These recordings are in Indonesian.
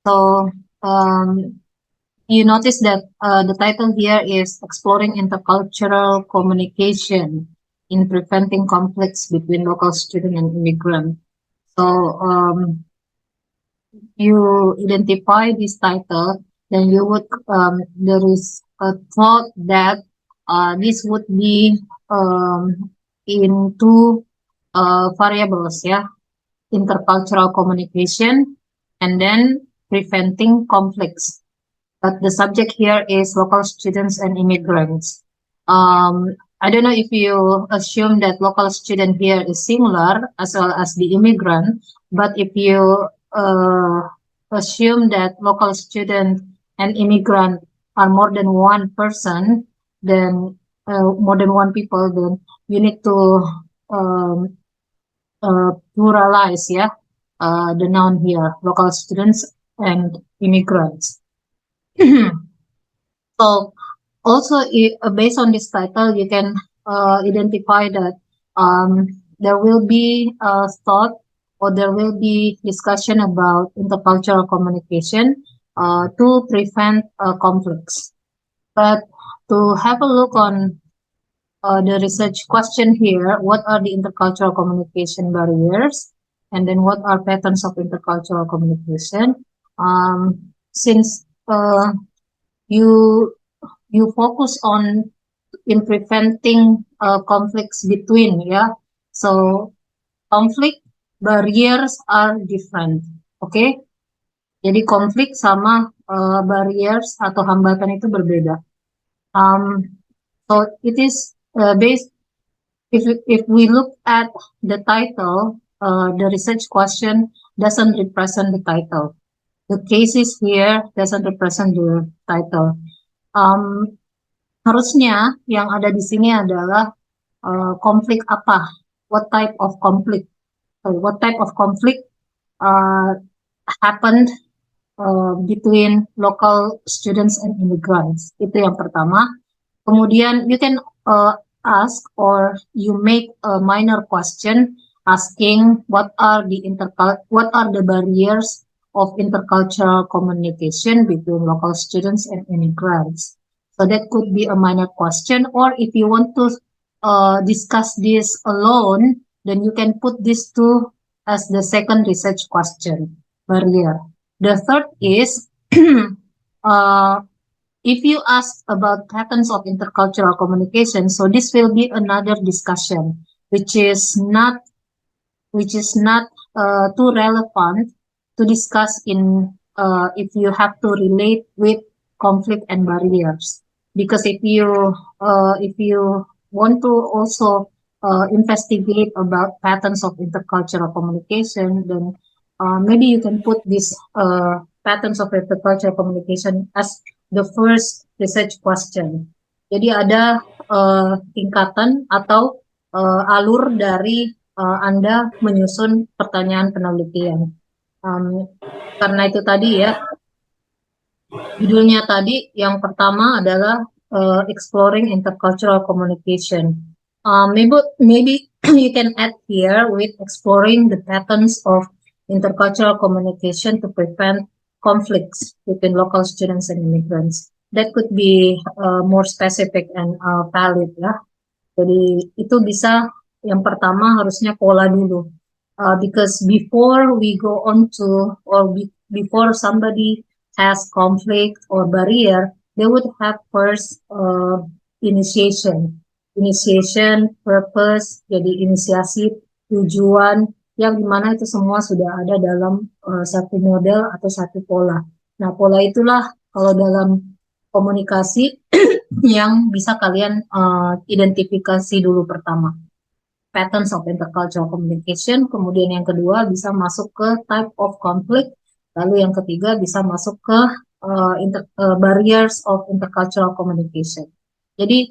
So you notice that the title here is Exploring Intercultural Communication in Preventing Conflicts Between Local Student and Immigrant. So you identify this title, then you would there is a thought that this would be in two variables, yeah, intercultural communication and then preventing conflicts. But the subject here is local students and immigrants. I don't know if you assume that local student here is singular as well as the immigrant, but if you assume that local student and immigrant are more than one person, then more than one people, then you need to um, pluralize, yeah, the noun here, local students and immigrants. So also based on this title, you can identify that there will be thought or there will be discussion about intercultural communication to prevent conflicts. But to have a look on the research question here, what are the intercultural communication barriers? And then what are patterns of intercultural communication? Since you you focus on in preventing conflicts between, yeah, so conflict barriers are different, okay, jadi konflik sama barriers atau hambatan itu berbeda. So it is based, if we look at the title, the research question doesn't represent the title, the cases here doesn't represent the title. Harusnya yang ada di sini adalah konflik apa, what type of conflict, happened between local students and immigrants. Itu yang pertama. Kemudian you can ask or you make a minor question asking what are the barriers of intercultural communication between local students and immigrants. So that could be a minor question, or if you want to discuss this alone, then you can put these two as the second research question, barrier. The third is if you ask about patterns of intercultural communication, so this will be another discussion, which is not too relevant to discuss in if you have to relate with conflict and barriers. Because if you want to also investigate about patterns of intercultural communication, then maybe you can put this patterns of intercultural communication as the first research question. Jadi ada tingkatan atau alur dari Anda menyusun pertanyaan penelitian. Karena itu tadi ya, judulnya tadi yang pertama adalah Exploring Intercultural Communication. Maybe you can add here with exploring the patterns of intercultural communication to prevent conflicts between local students and immigrants. That could be more specific and valid ya. Jadi itu bisa yang pertama harusnya pola dulu. Because before we go on to or before somebody has conflict or barrier, they would have first initiation, purpose, jadi inisiasi, tujuan, yang dimana itu semua sudah ada dalam satu model atau satu pola. Nah, pola itulah kalau dalam komunikasi yang bisa kalian identifikasi dulu pertama. Patterns of intercultural communication, kemudian yang kedua bisa masuk ke type of conflict, lalu yang ketiga bisa masuk ke barriers of intercultural communication. Jadi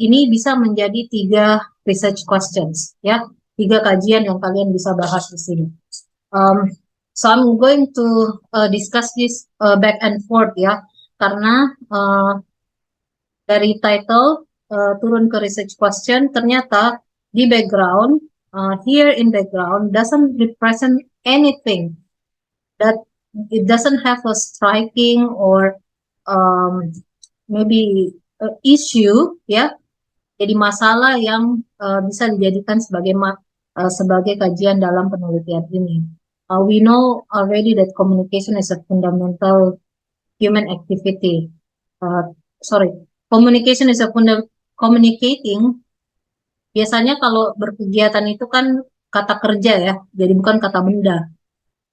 ini bisa menjadi 3 research questions, ya, 3 kajian yang kalian bisa bahas di sini. So I'm going to discuss this back and forth ya, karena dari title turun ke research question, ternyata di background, here in background doesn't represent anything that it doesn't have a striking or maybe issue, ya. Jadi masalah yang bisa dijadikan sebagai kajian dalam penelitian ini. We know already that communication is a fundamental human activity. Sorry, communication is a communicating. Biasanya kalau berkegiatan itu kan kata kerja ya, jadi bukan kata benda.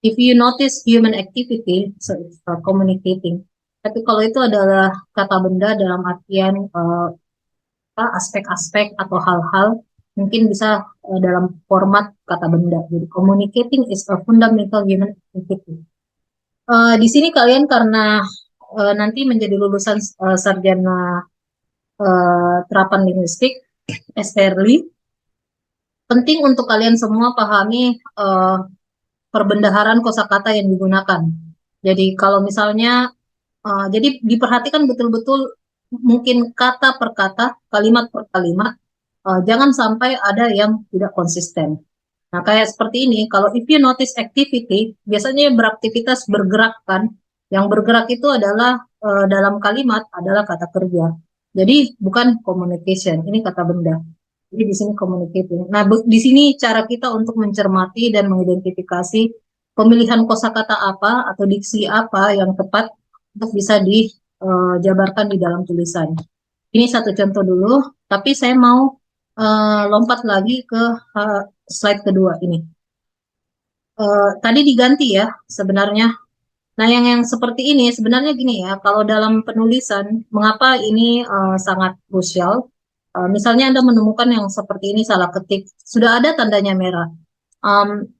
If you notice human activity, so it's communicating. Tapi kalau itu adalah kata benda dalam artian aspek-aspek atau hal-hal mungkin bisa dalam format kata benda. Jadi communicating is a fundamental human activity. Di sini kalian karena nanti menjadi lulusan sarjana terapan linguistik STRLI, penting untuk kalian semua pahami perbendaharaan kosakata yang digunakan. Jadi kalau misalnya jadi diperhatikan betul-betul mungkin kata per kata, kalimat per kalimat, jangan sampai ada yang tidak konsisten. Nah, kayak seperti ini, kalau if you notice activity, biasanya beraktivitas bergerak kan. Yang bergerak itu adalah dalam kalimat adalah kata kerja. Jadi bukan communication, ini kata benda. Jadi di sini communicating. Nah, di sini cara kita untuk mencermati dan mengidentifikasi pemilihan kosakata apa atau diksi apa yang tepat untuk bisa dijabarkan di dalam tulisan. Ini satu contoh dulu, tapi saya mau lompat lagi ke slide kedua ini. Tadi diganti ya sebenarnya. Nah, yang seperti ini sebenarnya gini ya, kalau dalam penulisan, mengapa ini sangat krusial? Misalnya Anda menemukan yang seperti ini salah ketik, sudah ada tandanya merah.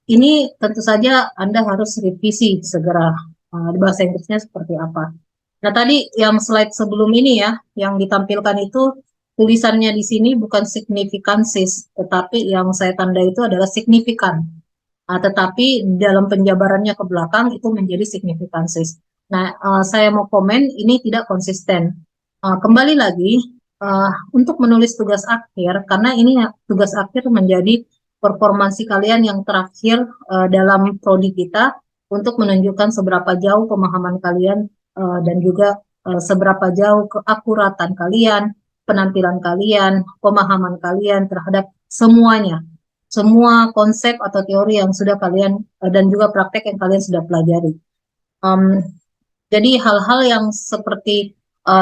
Ini tentu saja Anda harus revisi segera. Bahasa Inggrisnya seperti apa. Nah, tadi yang slide sebelum ini ya, yang ditampilkan itu tulisannya di sini bukan signifikansis, tetapi yang saya tanda itu adalah signifikan. Tetapi dalam penjabarannya ke belakang itu menjadi signifikansis. Nah, saya mau komen ini tidak konsisten. Kembali lagi, untuk menulis tugas akhir, karena ini tugas akhir menjadi performansi kalian yang terakhir dalam prodi kita untuk menunjukkan seberapa jauh pemahaman kalian dan juga seberapa jauh keakuratan kalian, penampilan kalian, pemahaman kalian terhadap semuanya, semua konsep atau teori yang sudah kalian dan juga praktek yang kalian sudah pelajari. Jadi hal-hal yang seperti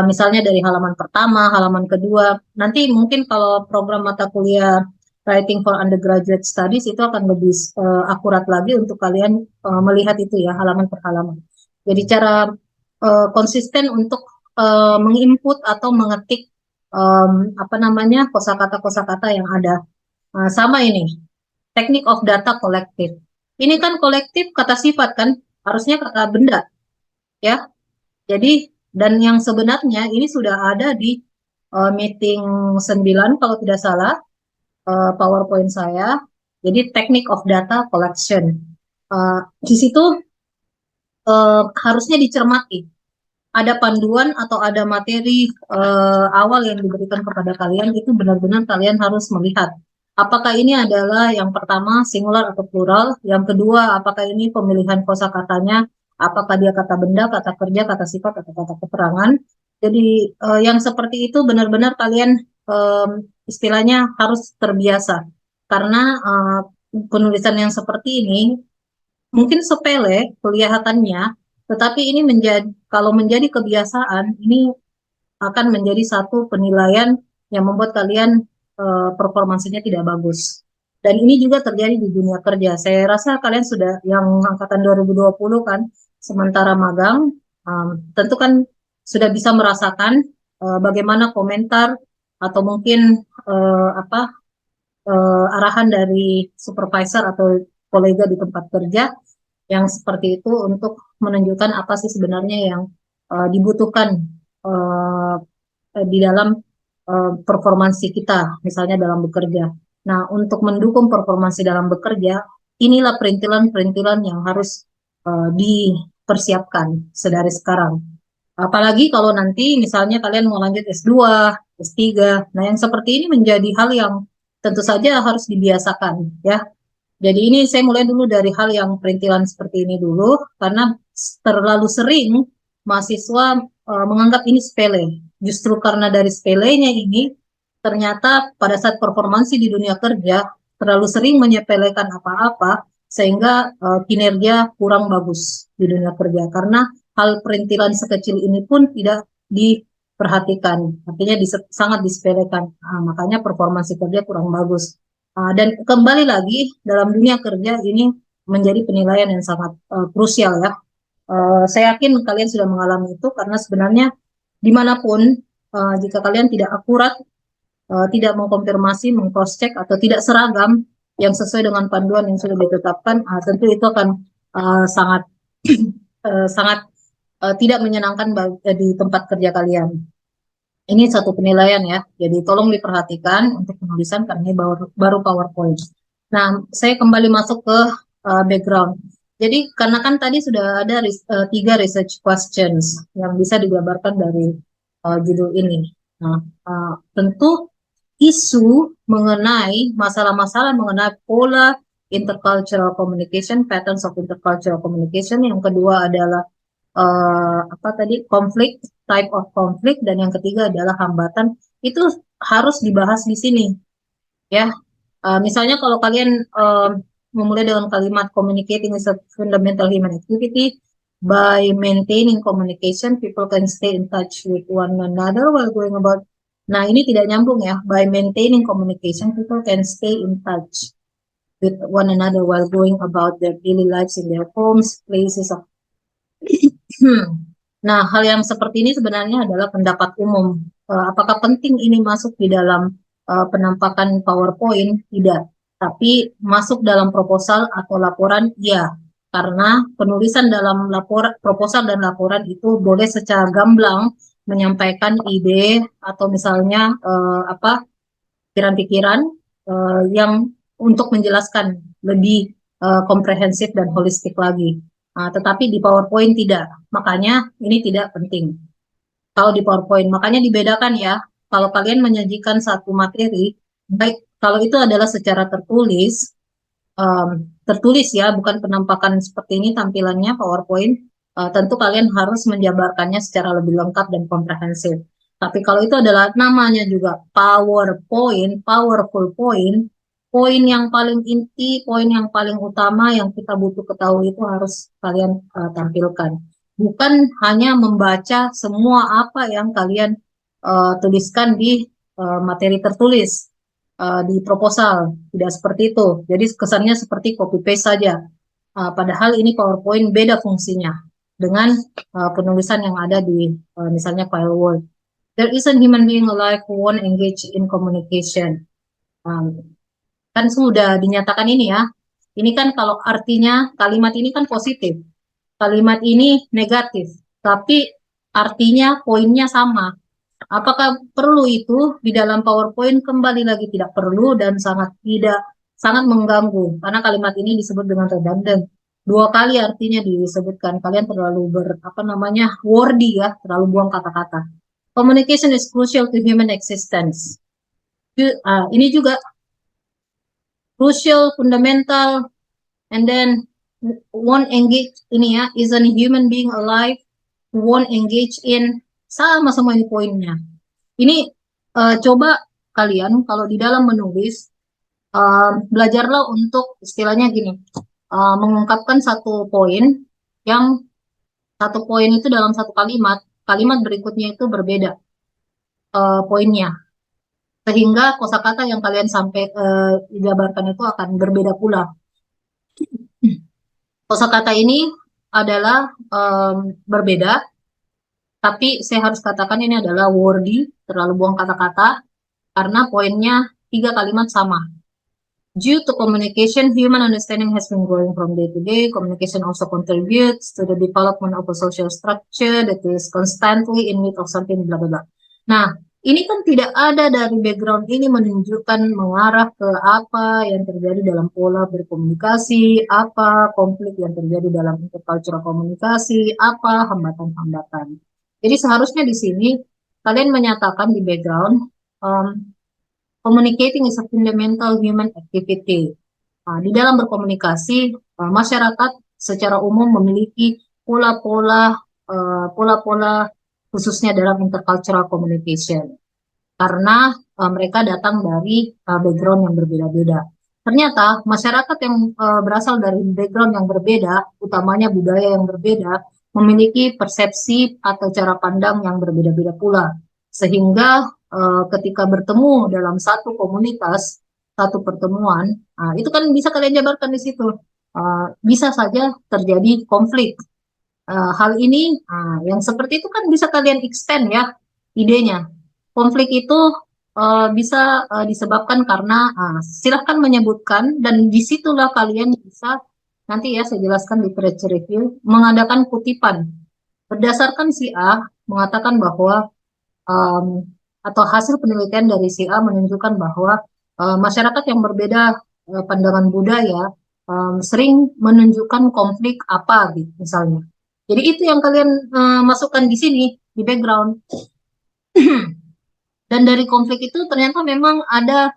misalnya dari halaman pertama, halaman kedua, nanti mungkin kalau program mata kuliah Writing for Undergraduate Studies itu akan lebih akurat lagi untuk kalian melihat itu ya halaman per halaman. Jadi cara konsisten untuk menginput atau mengetik kosakata-kosakata yang ada. Sama ini, teknik of data kolektif. Ini kan kolektif kata sifat kan, harusnya kata benda, ya. Jadi, dan yang sebenarnya ini sudah ada di meeting 9 kalau tidak salah, PowerPoint saya. Jadi teknik of data collection. Di situ harusnya dicermati. Ada panduan atau ada materi awal yang diberikan kepada kalian, itu benar-benar kalian harus melihat. Apakah ini adalah yang pertama singular atau plural, yang kedua apakah ini pemilihan kosakatanya, apakah dia kata benda, kata kerja, kata sifat, atau kata keterangan. Jadi yang seperti itu benar-benar kalian istilahnya harus terbiasa. Karena penulisan yang seperti ini mungkin sepele kelihatannya, tetapi ini kalau menjadi kebiasaan, ini akan menjadi satu penilaian yang membuat kalian performansinya tidak bagus. Dan ini juga terjadi di dunia kerja. Saya rasa kalian sudah yang angkatan 2020 kan, sementara magang, tentu kan sudah bisa merasakan bagaimana komentar atau mungkin arahan dari supervisor atau kolega di tempat kerja yang seperti itu untuk menunjukkan apa sih sebenarnya yang dibutuhkan di dalam performansi kita, misalnya dalam bekerja. Nah, untuk mendukung performansi dalam bekerja, inilah perintilan-perintilan yang harus dipersiapkan sedari sekarang. Apalagi kalau nanti misalnya kalian mau lanjut S2, S3, nah yang seperti ini menjadi hal yang tentu saja harus dibiasakan ya. Jadi ini saya mulai dulu dari hal yang perintilan seperti ini dulu, karena terlalu sering mahasiswa menganggap ini sepele. Justru karena dari sepelenya ini, ternyata pada saat performansi di dunia kerja, terlalu sering menyepelekan apa-apa, sehingga kinerja kurang bagus di dunia kerja. Karena hal perintilan sekecil ini pun tidak diperhatikan, artinya sangat disepelekan. Makanya performansi kerja kurang bagus. Dan kembali lagi dalam dunia kerja ini menjadi penilaian yang sangat krusial ya. Saya yakin kalian sudah mengalami itu karena sebenarnya dimanapun jika kalian tidak akurat, tidak mengkonfirmasi, mengcross-check atau tidak seragam yang sesuai dengan panduan yang sudah ditetapkan, tentu itu akan sangat sangat tidak menyenangkan di tempat kerja kalian. Ini satu penilaian ya, jadi tolong diperhatikan untuk penulisan karena ini baru PowerPoint. Nah, saya kembali masuk ke background. Jadi karena kan tadi sudah ada 3 research questions yang bisa digambarkan dari judul ini. Nah, tentu isu mengenai masalah-masalah mengenai pola intercultural communication, patterns of intercultural communication. Yang kedua adalah apa tadi, konflik, type of conflict, dan yang ketiga adalah hambatan. Itu harus dibahas di sini ya. Misalnya kalau kalian memulai dengan kalimat communicating is a fundamental human activity. By maintaining communication, people can stay in touch with one another while going about. Nah, ini tidak nyambung ya. By maintaining communication, people can stay in touch with one another while going about their daily lives in their homes, places of. Nah, hal yang seperti ini sebenarnya adalah pendapat umum. Apakah penting ini masuk di dalam penampakan PowerPoint? Tidak. Tapi masuk dalam proposal atau laporan, iya. Karena penulisan dalam proposal dan laporan itu boleh secara gamblang menyampaikan ide atau misalnya pikiran-pikiran yang untuk menjelaskan lebih komprehensif dan holistik lagi. Tetapi di PowerPoint tidak. Makanya ini tidak penting. Kalau di PowerPoint, makanya dibedakan ya. Kalau kalian menyajikan satu materi, baik kalau itu adalah secara tertulis, tertulis ya, bukan penampakan seperti ini tampilannya PowerPoint, tentu kalian harus menjabarkannya secara lebih lengkap dan komprehensif. Tapi kalau itu adalah namanya juga PowerPoint, powerful point, poin yang paling inti, poin yang paling utama yang kita butuh ketahui itu harus kalian tampilkan. Bukan hanya membaca semua apa yang kalian tuliskan di materi tertulis, di proposal. Tidak seperti itu. Jadi kesannya seperti copy paste saja. Padahal ini PowerPoint beda fungsinya dengan penulisan yang ada di misalnya file Word. There isn't human being alive who won't engage in communication. Kan sudah dinyatakan ini ya. Ini kan kalau artinya kalimat ini kan positif. Kalimat ini negatif. Tapi artinya poinnya sama. Apakah perlu itu di dalam PowerPoint? Kembali lagi tidak perlu dan sangat mengganggu karena kalimat ini disebut dengan redundant. 2 kali artinya disebutkan. Kalian terlalu wordy ya, terlalu buang kata-kata. Communication is crucial to human existence. Ini juga crucial, fundamental, and then won't engage ini ya, is a human being alive who won't engage in, sama semua ini poinnya. Ini coba kalian kalau di dalam menulis belajarlah untuk istilahnya gini, mengungkapkan satu poin itu dalam satu kalimat berikutnya itu berbeda poinnya, sehingga kosakata yang kalian sampai dijabarkan itu akan berbeda pula. Kosakata ini adalah berbeda. Tapi saya harus katakan ini adalah wordy, terlalu buang kata-kata, karena poinnya 3 kalimat sama. Due to communication, human understanding has been growing from day to day. Communication also contributes to the development of a social structure that is constantly in need of something, bla bla bla. Nah, ini kan tidak ada dari background ini menunjukkan mengarah ke apa yang terjadi dalam pola berkomunikasi, apa konflik yang terjadi dalam intercultural komunikasi, apa hambatan-hambatan. Jadi seharusnya di sini kalian menyatakan di background, communicating is a fundamental human activity. Di dalam berkomunikasi, masyarakat secara umum memiliki pola-pola pola-pola khususnya dalam intercultural communication karena mereka datang dari background yang berbeda-beda. Ternyata masyarakat yang berasal dari background yang berbeda, utamanya budaya yang berbeda, memiliki persepsi atau cara pandang yang berbeda-beda pula. Sehingga ketika bertemu dalam satu komunitas, satu pertemuan, itu kan bisa kalian jabarkan di situ. Bisa saja terjadi konflik. Hal ini yang seperti itu kan bisa kalian extend ya idenya. Konflik itu bisa disebabkan karena silahkan menyebutkan dan disitulah kalian bisa nanti ya saya jelaskan di literature review mengadakan kutipan berdasarkan si A mengatakan bahwa um, atau hasil penelitian dari si A menunjukkan bahwa masyarakat yang berbeda pandangan budaya sering menunjukkan konflik apa gitu misalnya. Jadi itu yang kalian masukkan di sini di background. Dan dari konflik itu ternyata memang ada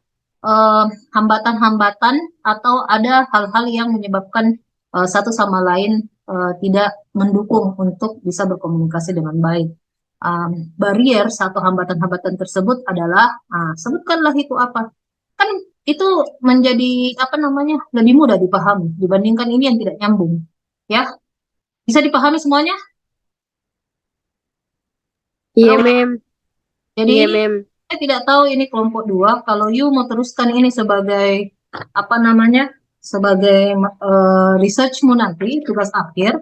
hambatan-hambatan atau ada hal-hal yang menyebabkan satu sama lain tidak mendukung untuk bisa berkomunikasi dengan baik. Barrier atau hambatan-hambatan tersebut adalah, sebutkanlah itu apa. Kan itu menjadi apa namanya lebih mudah dipahami dibandingkan ini yang tidak nyambung. Ya, bisa dipahami semuanya? Iya, Halo? Mem. Jadi Iya, Mem. saya tidak tahu ini kelompok dua. Kalau you mau teruskan ini sebagai apa namanya, sebagai researchmu nanti tugas akhir.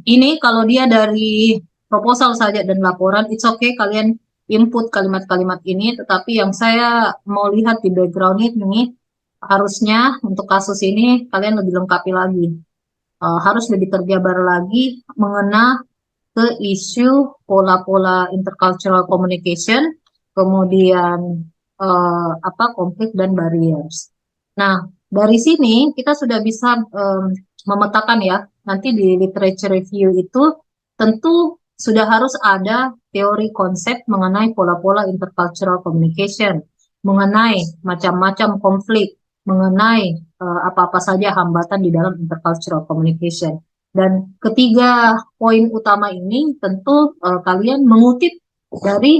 Ini kalau dia dari proposal saja dan laporan, it's okay kalian input kalimat-kalimat ini. Tetapi yang saya mau lihat di background ini harusnya untuk kasus ini kalian lebih lengkapi lagi. Harus lebih terjabar lagi mengenai ke isu pola-pola intercultural communication, kemudian apa konflik dan barriers. Nah, dari sini kita sudah bisa memetakan ya, nanti di literature review itu tentu sudah harus ada teori konsep mengenai pola-pola intercultural communication, mengenai macam-macam konflik, mengenai apa-apa saja hambatan di dalam intercultural communication. Dan ketiga poin utama ini tentu kalian mengutip dari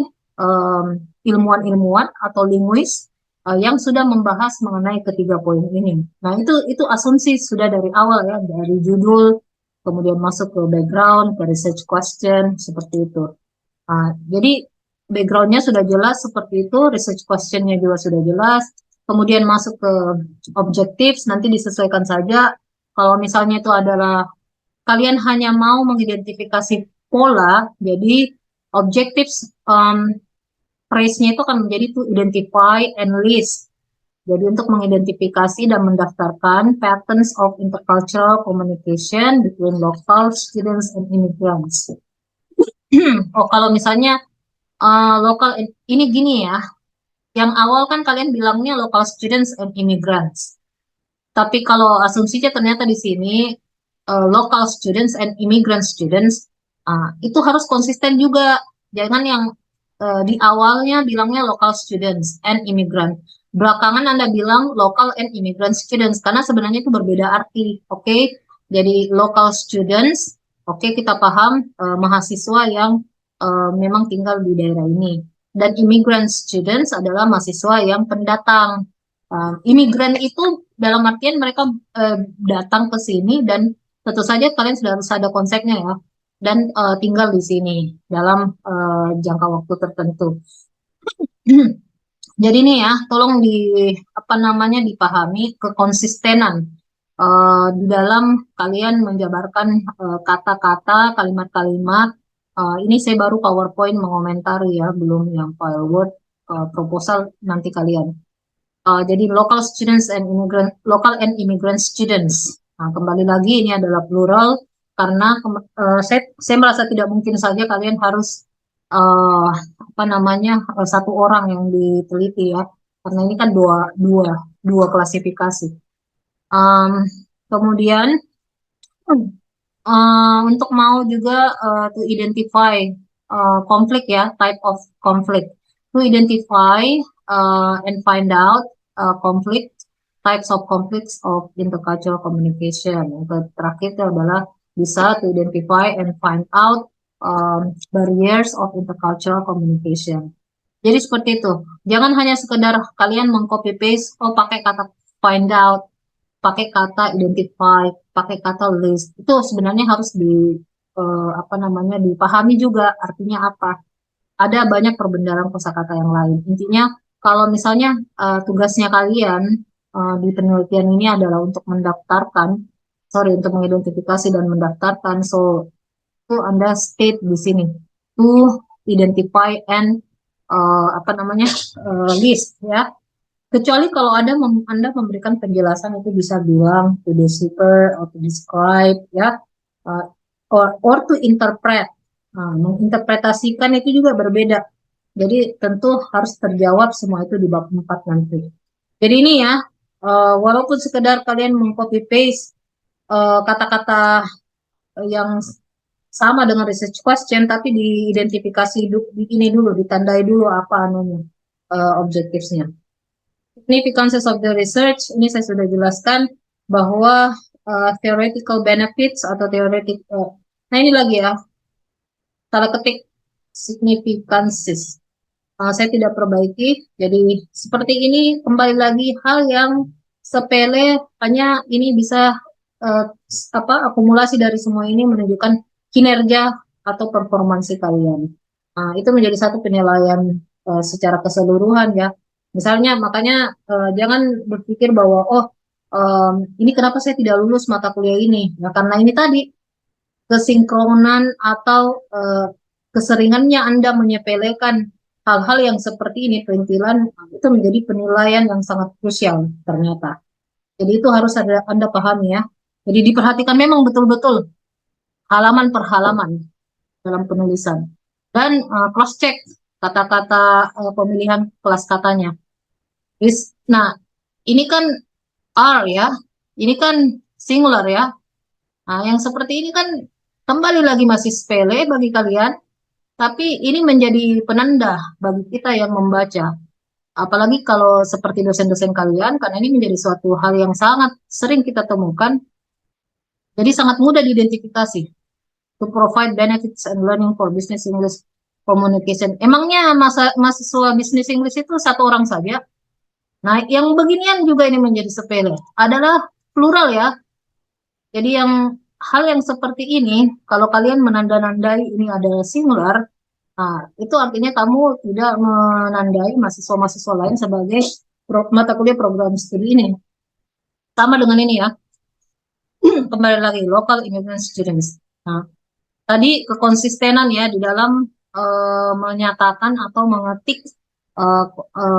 ilmuwan-ilmuwan atau linguis yang sudah membahas mengenai ketiga poin ini. Nah, itu asumsi sudah dari awal ya, dari judul, kemudian masuk ke background, ke research question, seperti itu. Jadi backgroundnya sudah jelas seperti itu, research questionnya juga sudah jelas, kemudian masuk ke objectives, nanti disesuaikan saja. Kalau misalnya itu adalah kalian hanya mau mengidentifikasi pola, jadi objectives phrase-nya itu akan menjadi to identify and list. Jadi untuk mengidentifikasi dan mendaftarkan patterns of intercultural communication between local students and immigrants. Oh, kalau misalnya lokal ini gini ya, yang awal kan kalian bilangnya local students and immigrants. Tapi kalau asumsinya ternyata di sini local students and immigrant students, itu harus konsisten juga. Jangan yang di awalnya bilangnya local students and immigrant. Belakangan Anda bilang local and immigrant students karena sebenarnya itu berbeda arti. Oke, jadi local students, oke kita paham mahasiswa yang memang tinggal di daerah ini. Dan immigrant students adalah mahasiswa yang pendatang. Imigran itu dalam artian mereka datang ke sini dan tentu saja kalian sudah harus ada konsepnya ya dan tinggal di sini dalam jangka waktu tertentu. Jadi nih ya, tolong di apa namanya dipahami kekonsistenan di dalam kalian menjabarkan kata-kata, kalimat-kalimat. Ini saya baru PowerPoint mengomentari ya, belum yang file Word proposal nanti kalian. Jadi local and immigrant students. Nah, kembali lagi ini adalah plural karena saya merasa tidak mungkin saja kalian harus apa namanya satu orang yang diteliti ya, karena ini kan dua klasifikasi. Um, Kemudian untuk mau juga to identify konflik ya, type of conflict. To identify and find out conflict. types of conflicts of intercultural communication. Yang terakhir itu adalah bisa to identify and find out barriers of intercultural communication. Jadi seperti itu. Jangan hanya sekedar kalian mengcopy paste, oh pakai kata find out, pakai kata identify, pakai kata list. Itu sebenarnya harus dipahami juga artinya apa. Ada banyak perbendaharaan kosakata yang lain. Intinya kalau misalnya tugasnya kalian di penelitian ini adalah untuk untuk mengidentifikasi dan mendaftarkan. So itu Anda state di sini to identify and list ya. Kecuali kalau Anda memberikan penjelasan itu bisa bilang to decipher or to describe ya, uh, or to interpret. Nah, menginterpretasikan itu juga berbeda. Jadi tentu harus terjawab semua itu di bab 4 nanti. Jadi ini ya, walaupun sekedar kalian mengcopy paste kata-kata yang sama dengan research question, tapi diidentifikasi ini dulu, ditandai dulu apa objectives-nya. Significances of the research, ini saya sudah jelaskan bahwa theoretical benefits atau nah ini lagi ya, salah ketik significances. Saya tidak perbaiki, jadi seperti ini kembali lagi hal yang sepele, hanya ini bisa akumulasi dari semua ini menunjukkan kinerja atau performansi kalian. Itu menjadi satu penilaian secara keseluruhan ya. Misalnya makanya jangan berpikir bahwa ini kenapa saya tidak lulus mata kuliah ini? Ya karena ini tadi kesinkronan atau keseringannya Anda menyepelekan hal-hal yang seperti ini, perintilan, itu menjadi penilaian yang sangat krusial ternyata. Jadi itu harus Anda pahami ya. Jadi diperhatikan memang betul-betul halaman per halaman dalam penulisan. Dan cross check kata-kata pemilihan kelas katanya. Nah, ini kan R ya, ini kan singular ya. Nah, yang seperti ini kan kembali lagi masih sepele bagi kalian, tapi ini menjadi penanda bagi kita yang membaca. Apalagi kalau seperti dosen-dosen kalian, karena ini menjadi suatu hal yang sangat sering kita temukan, jadi sangat mudah diidentifikasi. To provide benefits and learning for business English communication. Emangnya mahasiswa business English itu satu orang saja? Nah, yang beginian juga ini menjadi sepele. Adalah plural ya. Jadi hal yang seperti ini, kalau kalian menanda-nandai ini adalah singular, nah, itu artinya kamu tidak menandai mahasiswa-mahasiswa lain sebagai mata kuliah program studi ini. Sama dengan ini ya. Kembali lagi, local immigrant students. Nah, tadi kekonsistenan ya di dalam menyatakan atau mengetik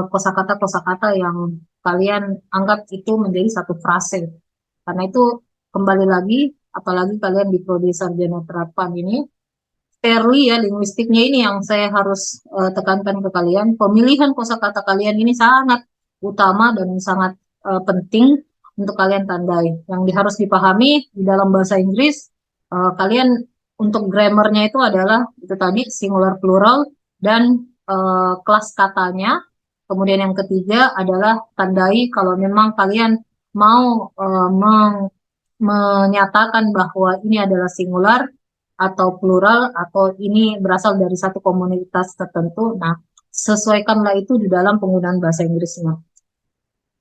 kosakata-kosakata yang kalian anggap itu menjadi satu frase. Karena itu kembali lagi, apalagi kalian di prodi sarjana terapan ini, fairly ya linguistiknya ini yang saya harus tekankan ke kalian. Pemilihan kosakata kalian ini sangat utama dan sangat penting untuk kalian tandai. Yang harus dipahami di dalam bahasa Inggris, kalian untuk grammarnya itu adalah itu tadi singular plural dan kelas katanya. Kemudian yang ketiga adalah tandai kalau memang kalian mau menyatakan bahwa ini adalah singular atau plural atau ini berasal dari satu komunitas tertentu. Nah, sesuaikanlah itu di dalam penggunaan bahasa Inggrisnya.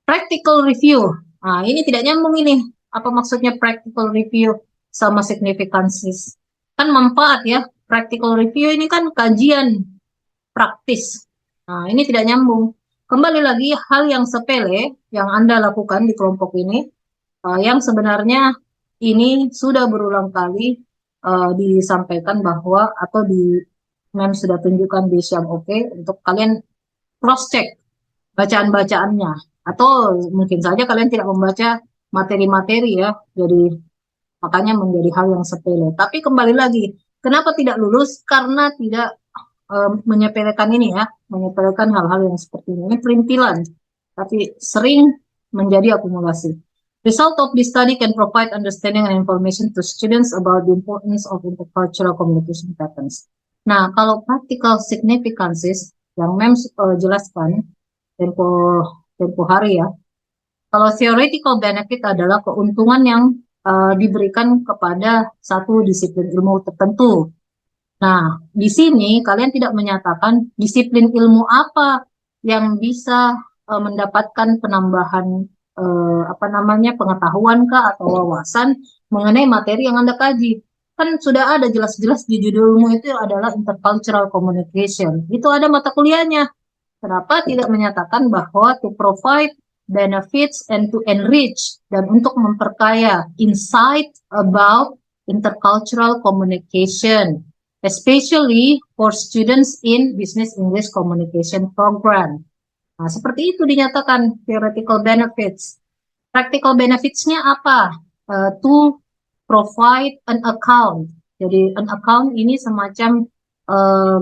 Practical review. Nah, ini tidak nyambung ini. Apa maksudnya practical review sama significances? Kan manfaat ya. Practical review ini kan kajian praktis. Nah, ini tidak nyambung. Kembali lagi hal yang sepele yang Anda lakukan di kelompok ini, yang sebenarnya ini sudah berulang kali disampaikan bahwa atau Mem sudah tunjukkan di Syam untuk kalian cross check bacaan-bacaannya atau mungkin saja kalian tidak membaca materi-materi ya, jadi makanya menjadi hal yang sepele. Tapi kembali lagi, kenapa tidak lulus? Karena tidak menyepelekan ini ya, menyepelekan hal-hal yang seperti ini perintilan, tapi sering menjadi akumulasi. Result of this study can provide understanding and information to students about the importance of intercultural communication patterns. Nah, kalau practical significances yang Mem jelaskan tempo hari ya, Kalau theoretical benefit adalah keuntungan yang diberikan kepada satu disiplin ilmu tertentu. Nah, di sini kalian tidak menyatakan disiplin ilmu apa yang bisa mendapatkan penambahan apa namanya pengetahuan kah atau wawasan mengenai materi yang Anda kaji. Kan sudah ada jelas-jelas di judulmu itu adalah intercultural communication. Itu ada mata kuliahnya. Kenapa tidak menyatakan bahwa to provide benefits and to enrich dan untuk memperkaya insight about intercultural communication, especially for students in Business English Communication Program. Nah, seperti itu dinyatakan theoretical benefits. Practical benefits-nya apa? To provide an account. Jadi an account ini semacam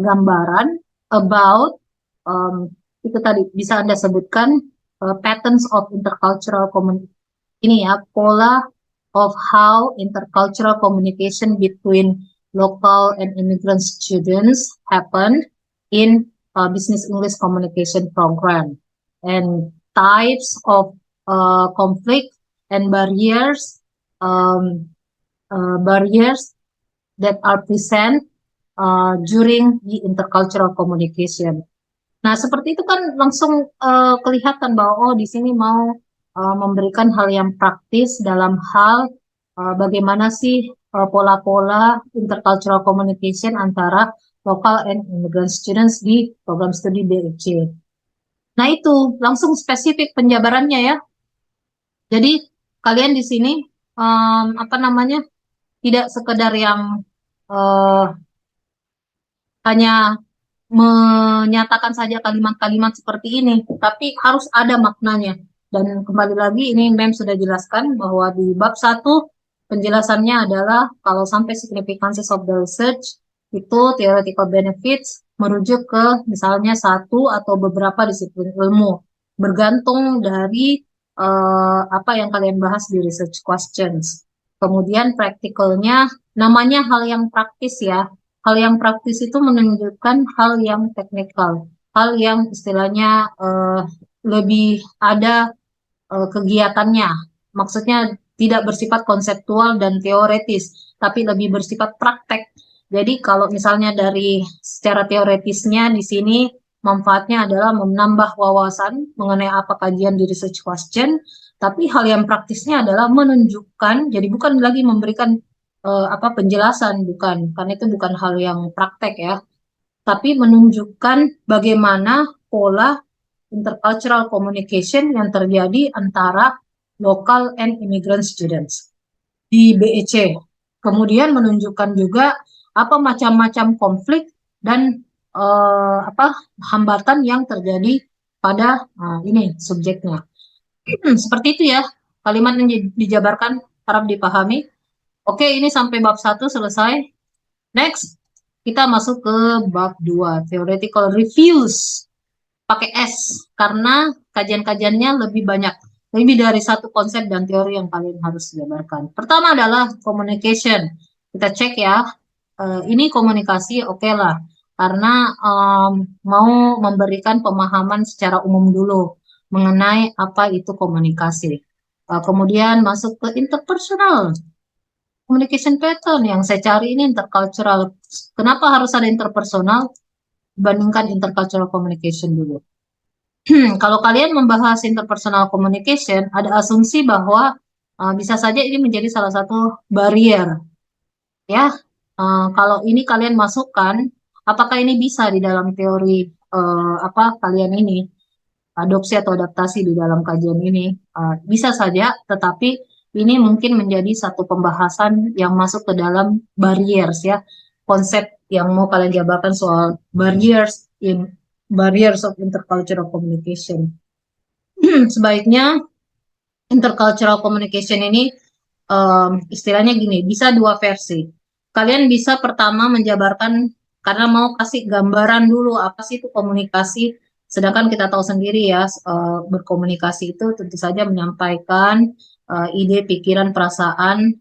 gambaran about itu tadi bisa Anda sebutkan patterns of intercultural communication. Ini ya, pola of how intercultural communication between local and immigrant students happen in business English communication program, and types of conflict and barriers that are present during the intercultural communication. Nah, seperti itu kan langsung kelihatan bahwa di sini mau memberikan hal yang praktis dalam hal bagaimana sih pola-pola intercultural communication antara local and immigrant students di program studi BEC. Nah, itu langsung spesifik penjabarannya ya. Jadi kalian di sini apa namanya tidak sekedar yang hanya menyatakan saja kalimat-kalimat seperti ini, tapi harus ada maknanya. Dan kembali lagi ini Mem sudah jelaskan bahwa di bab 1 penjelasannya adalah kalau sampai significances of the research itu theoretical benefits merujuk ke misalnya satu atau beberapa disiplin ilmu, bergantung dari apa yang kalian bahas di research questions. Kemudian practicalnya namanya hal yang praktis ya. Hal yang praktis itu menunjukkan hal yang teknikal, hal yang istilahnya lebih ada kegiatannya. Maksudnya tidak bersifat konseptual dan teoretis, tapi lebih bersifat praktek. Jadi kalau misalnya dari secara teoretisnya di sini manfaatnya adalah menambah wawasan mengenai apa kajian di research question, tapi hal yang praktisnya adalah menunjukkan, jadi bukan lagi memberikan apa penjelasan, bukan, karena itu bukan hal yang praktek ya, tapi menunjukkan bagaimana pola intercultural communication yang terjadi antara local and immigrant students di BEC. Kemudian menunjukkan juga apa macam-macam konflik dan apa hambatan yang terjadi pada ini subjeknya. Seperti itu ya, kalimat yang dijabarkan harap dipahami. Oke, ini sampai bab 1 selesai. Next, kita masuk ke bab 2, theoretical reviews. Pakai S, karena kajian-kajiannya lebih banyak. Lebih dari satu konsep dan teori yang kalian harus jabarkan. Pertama adalah communication. Kita cek ya, ini komunikasi oke lah. Karena mau memberikan pemahaman secara umum dulu mengenai apa itu komunikasi. Kemudian masuk ke interpersonal. Communication pattern yang saya cari ini intercultural. Kenapa harus ada interpersonal dibandingkan intercultural communication dulu? Kalau kalian membahas interpersonal communication, ada asumsi bahwa bisa saja ini menjadi salah satu barrier. Ya, kalau ini kalian masukkan, apakah ini bisa di dalam teori apa kalian ini adopsi atau adaptasi di dalam kajian ini? Bisa saja, tetapi ini mungkin menjadi satu pembahasan yang masuk ke dalam barriers ya, konsep yang mau kalian jabarkan soal barriers of intercultural communication. Sebaiknya intercultural communication ini istilahnya gini, bisa dua versi. Kalian bisa pertama menjabarkan karena mau kasih gambaran dulu apa sih itu komunikasi. Sedangkan kita tahu sendiri ya, berkomunikasi itu tentu saja menyampaikan ide, pikiran, perasaan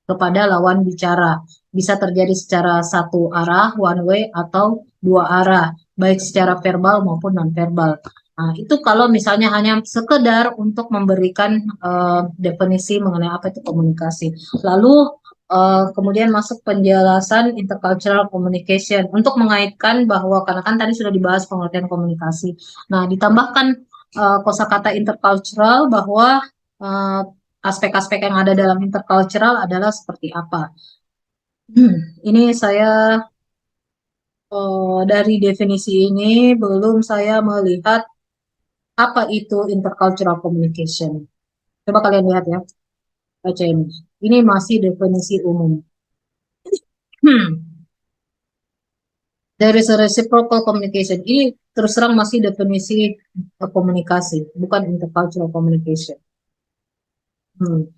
kepada lawan bicara. Bisa terjadi secara satu arah, one way, atau dua arah, baik secara verbal maupun non-verbal. Nah, itu kalau misalnya hanya sekedar untuk memberikan definisi mengenai apa itu komunikasi. Lalu kemudian masuk penjelasan intercultural communication untuk mengaitkan bahwa karena kan tadi sudah dibahas pengertian komunikasi. Nah, ditambahkan kosakata intercultural bahwa eh, aspek-aspek yang ada dalam intercultural adalah seperti apa. Ini saya dari definisi ini belum saya melihat apa itu intercultural communication. Coba kalian lihat ya, baca ini. Ini masih definisi umum. Hmm, there is a reciprocal communication. Ini terus terang masih definisi komunikasi, bukan intercultural communication. Hmm.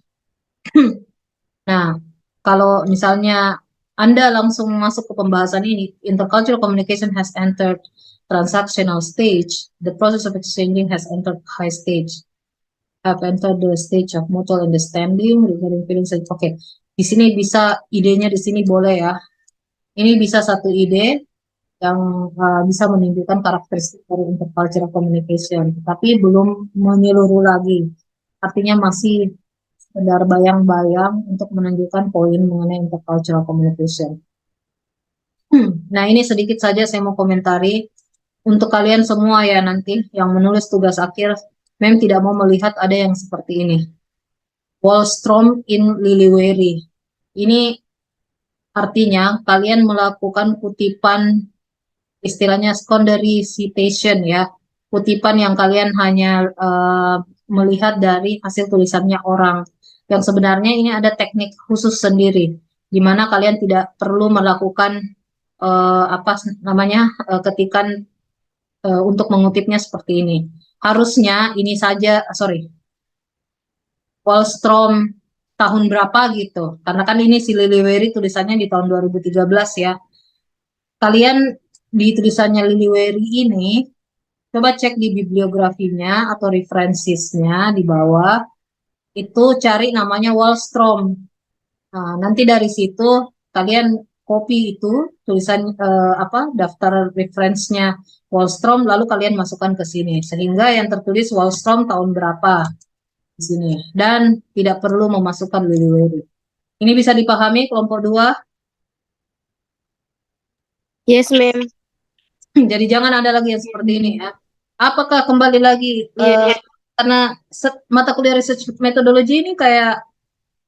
Nah, kalau misalnya Anda langsung masuk ke pembahasan ini, intercultural communication has entered transactional stage, the process of exchanging has entered high stage, have entered the stage of mutual understanding regarding feelings. Oke, di sini bisa idenya di sini boleh ya. Ini bisa satu ide yang bisa menunjukkan karakteristik dari intercultural communication, tapi belum menyeluruh lagi. Artinya masih sekedar bayang-bayang untuk menunjukkan poin mengenai intercultural communication. Nah, ini sedikit saja saya mau komentari. Untuk kalian semua ya nanti yang menulis tugas akhir, Mem tidak mau melihat ada yang seperti ini. Wallstrom in Liliweri. Ini artinya kalian melakukan kutipan istilahnya secondary citation ya. Kutipan yang kalian hanya melihat dari hasil tulisannya orang. Yang sebenarnya ini ada teknik khusus sendiri di mana kalian tidak perlu melakukan apa namanya ketikan untuk mengutipnya seperti ini. Harusnya ini saja, sorry, Wallstrom tahun berapa gitu. Karena kan ini si Liliweri tulisannya di tahun 2013 ya. Kalian di tulisannya Liliweri ini, coba cek di bibliografinya atau referensiesnya di bawah, itu cari namanya Wallstrom. Nah, nanti dari situ kalian copy itu tulisan apa daftar referensinya Wallstrom, lalu kalian masukkan ke sini sehingga yang tertulis Wallstrom tahun berapa di sini dan tidak perlu memasukkan Liliweri. Ini bisa dipahami kelompok 2. Yes, ma'am. Jadi jangan ada lagi yang seperti ini ya. Apakah kembali lagi Yes. karena mata kuliah research methodology ini kayak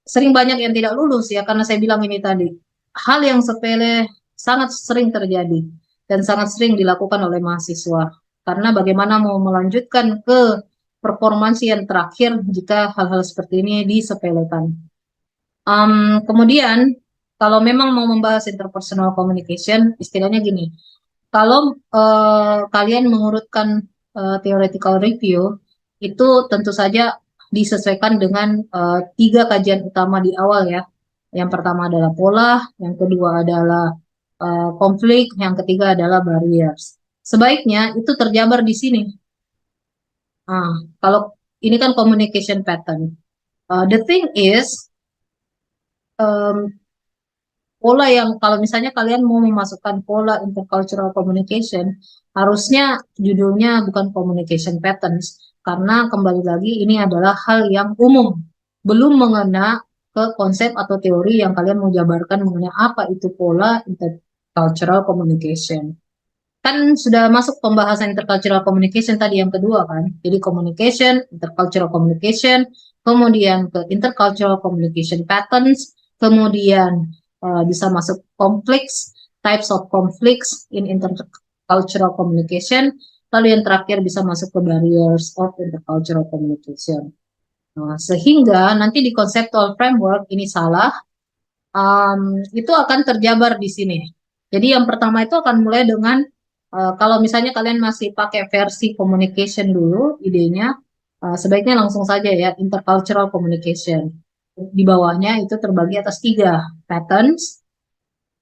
sering banyak yang tidak lulus ya karena saya bilang ini tadi. Hal yang sepele sangat sering terjadi dan sangat sering dilakukan oleh mahasiswa. Karena bagaimana mau melanjutkan ke performansi yang terakhir jika hal-hal seperti ini disepelekan. Kemudian kalau memang mau membahas interpersonal communication, istilahnya gini, kalau kalian mengurutkan theoretical review, itu tentu saja disesuaikan dengan 3 kajian utama di awal ya. Yang pertama adalah pola, yang kedua adalah konflik, yang ketiga adalah barriers. Sebaiknya itu terjabar di sini. Nah, kalau ini kan communication pattern. The thing is, um, pola yang kalau misalnya kalian mau memasukkan pola intercultural communication, harusnya judulnya bukan communication patterns, karena kembali lagi ini adalah hal yang umum, belum mengena ke konsep atau teori yang kalian mau jabarkan mengenai apa itu pola intercultural communication. Kan sudah masuk pembahasan intercultural communication tadi yang kedua kan, jadi communication, intercultural communication, kemudian ke intercultural communication patterns, kemudian bisa masuk conflicts, types of conflicts in intercultural communication, lalu yang terakhir bisa masuk ke barriers of intercultural communication. Nah, sehingga nanti di conceptual framework ini salah, itu akan terjabar di sini. Jadi yang pertama itu akan mulai dengan kalau misalnya kalian masih pakai versi communication dulu idenya, sebaiknya langsung saja ya intercultural communication. Di bawahnya itu terbagi atas 3, patterns,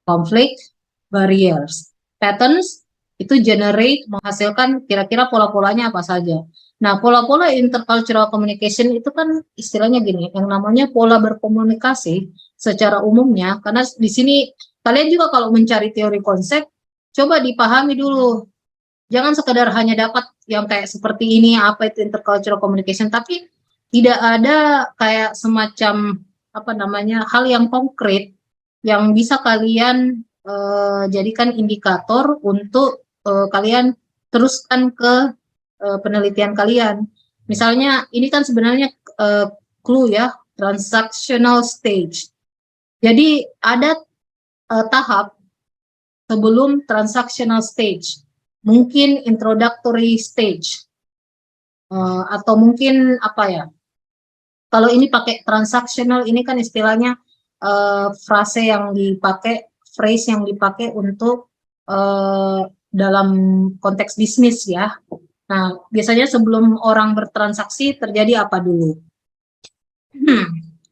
conflict, barriers. Patterns itu generate, menghasilkan kira-kira pola-polanya apa saja. Nah, pola-pola intercultural communication itu kan istilahnya gini, yang namanya pola berkomunikasi secara umumnya, karena di sini kalian juga kalau mencari teori konsep, coba dipahami dulu Jangan sekedar hanya dapat yang kayak seperti ini, apa itu intercultural communication, tapi tidak ada kayak semacam apa namanya hal yang konkret yang bisa kalian jadikan indikator untuk kalian teruskan ke penelitian kalian. Misalnya ini kan sebenarnya clue ya, transactional stage. Jadi ada tahap sebelum transactional stage, mungkin introductory stage, atau mungkin apa ya, kalau ini pakai transactional, ini kan istilahnya frase yang dipakai, phrase yang dipakai untuk dalam konteks bisnis ya. Nah, biasanya sebelum orang bertransaksi terjadi apa dulu?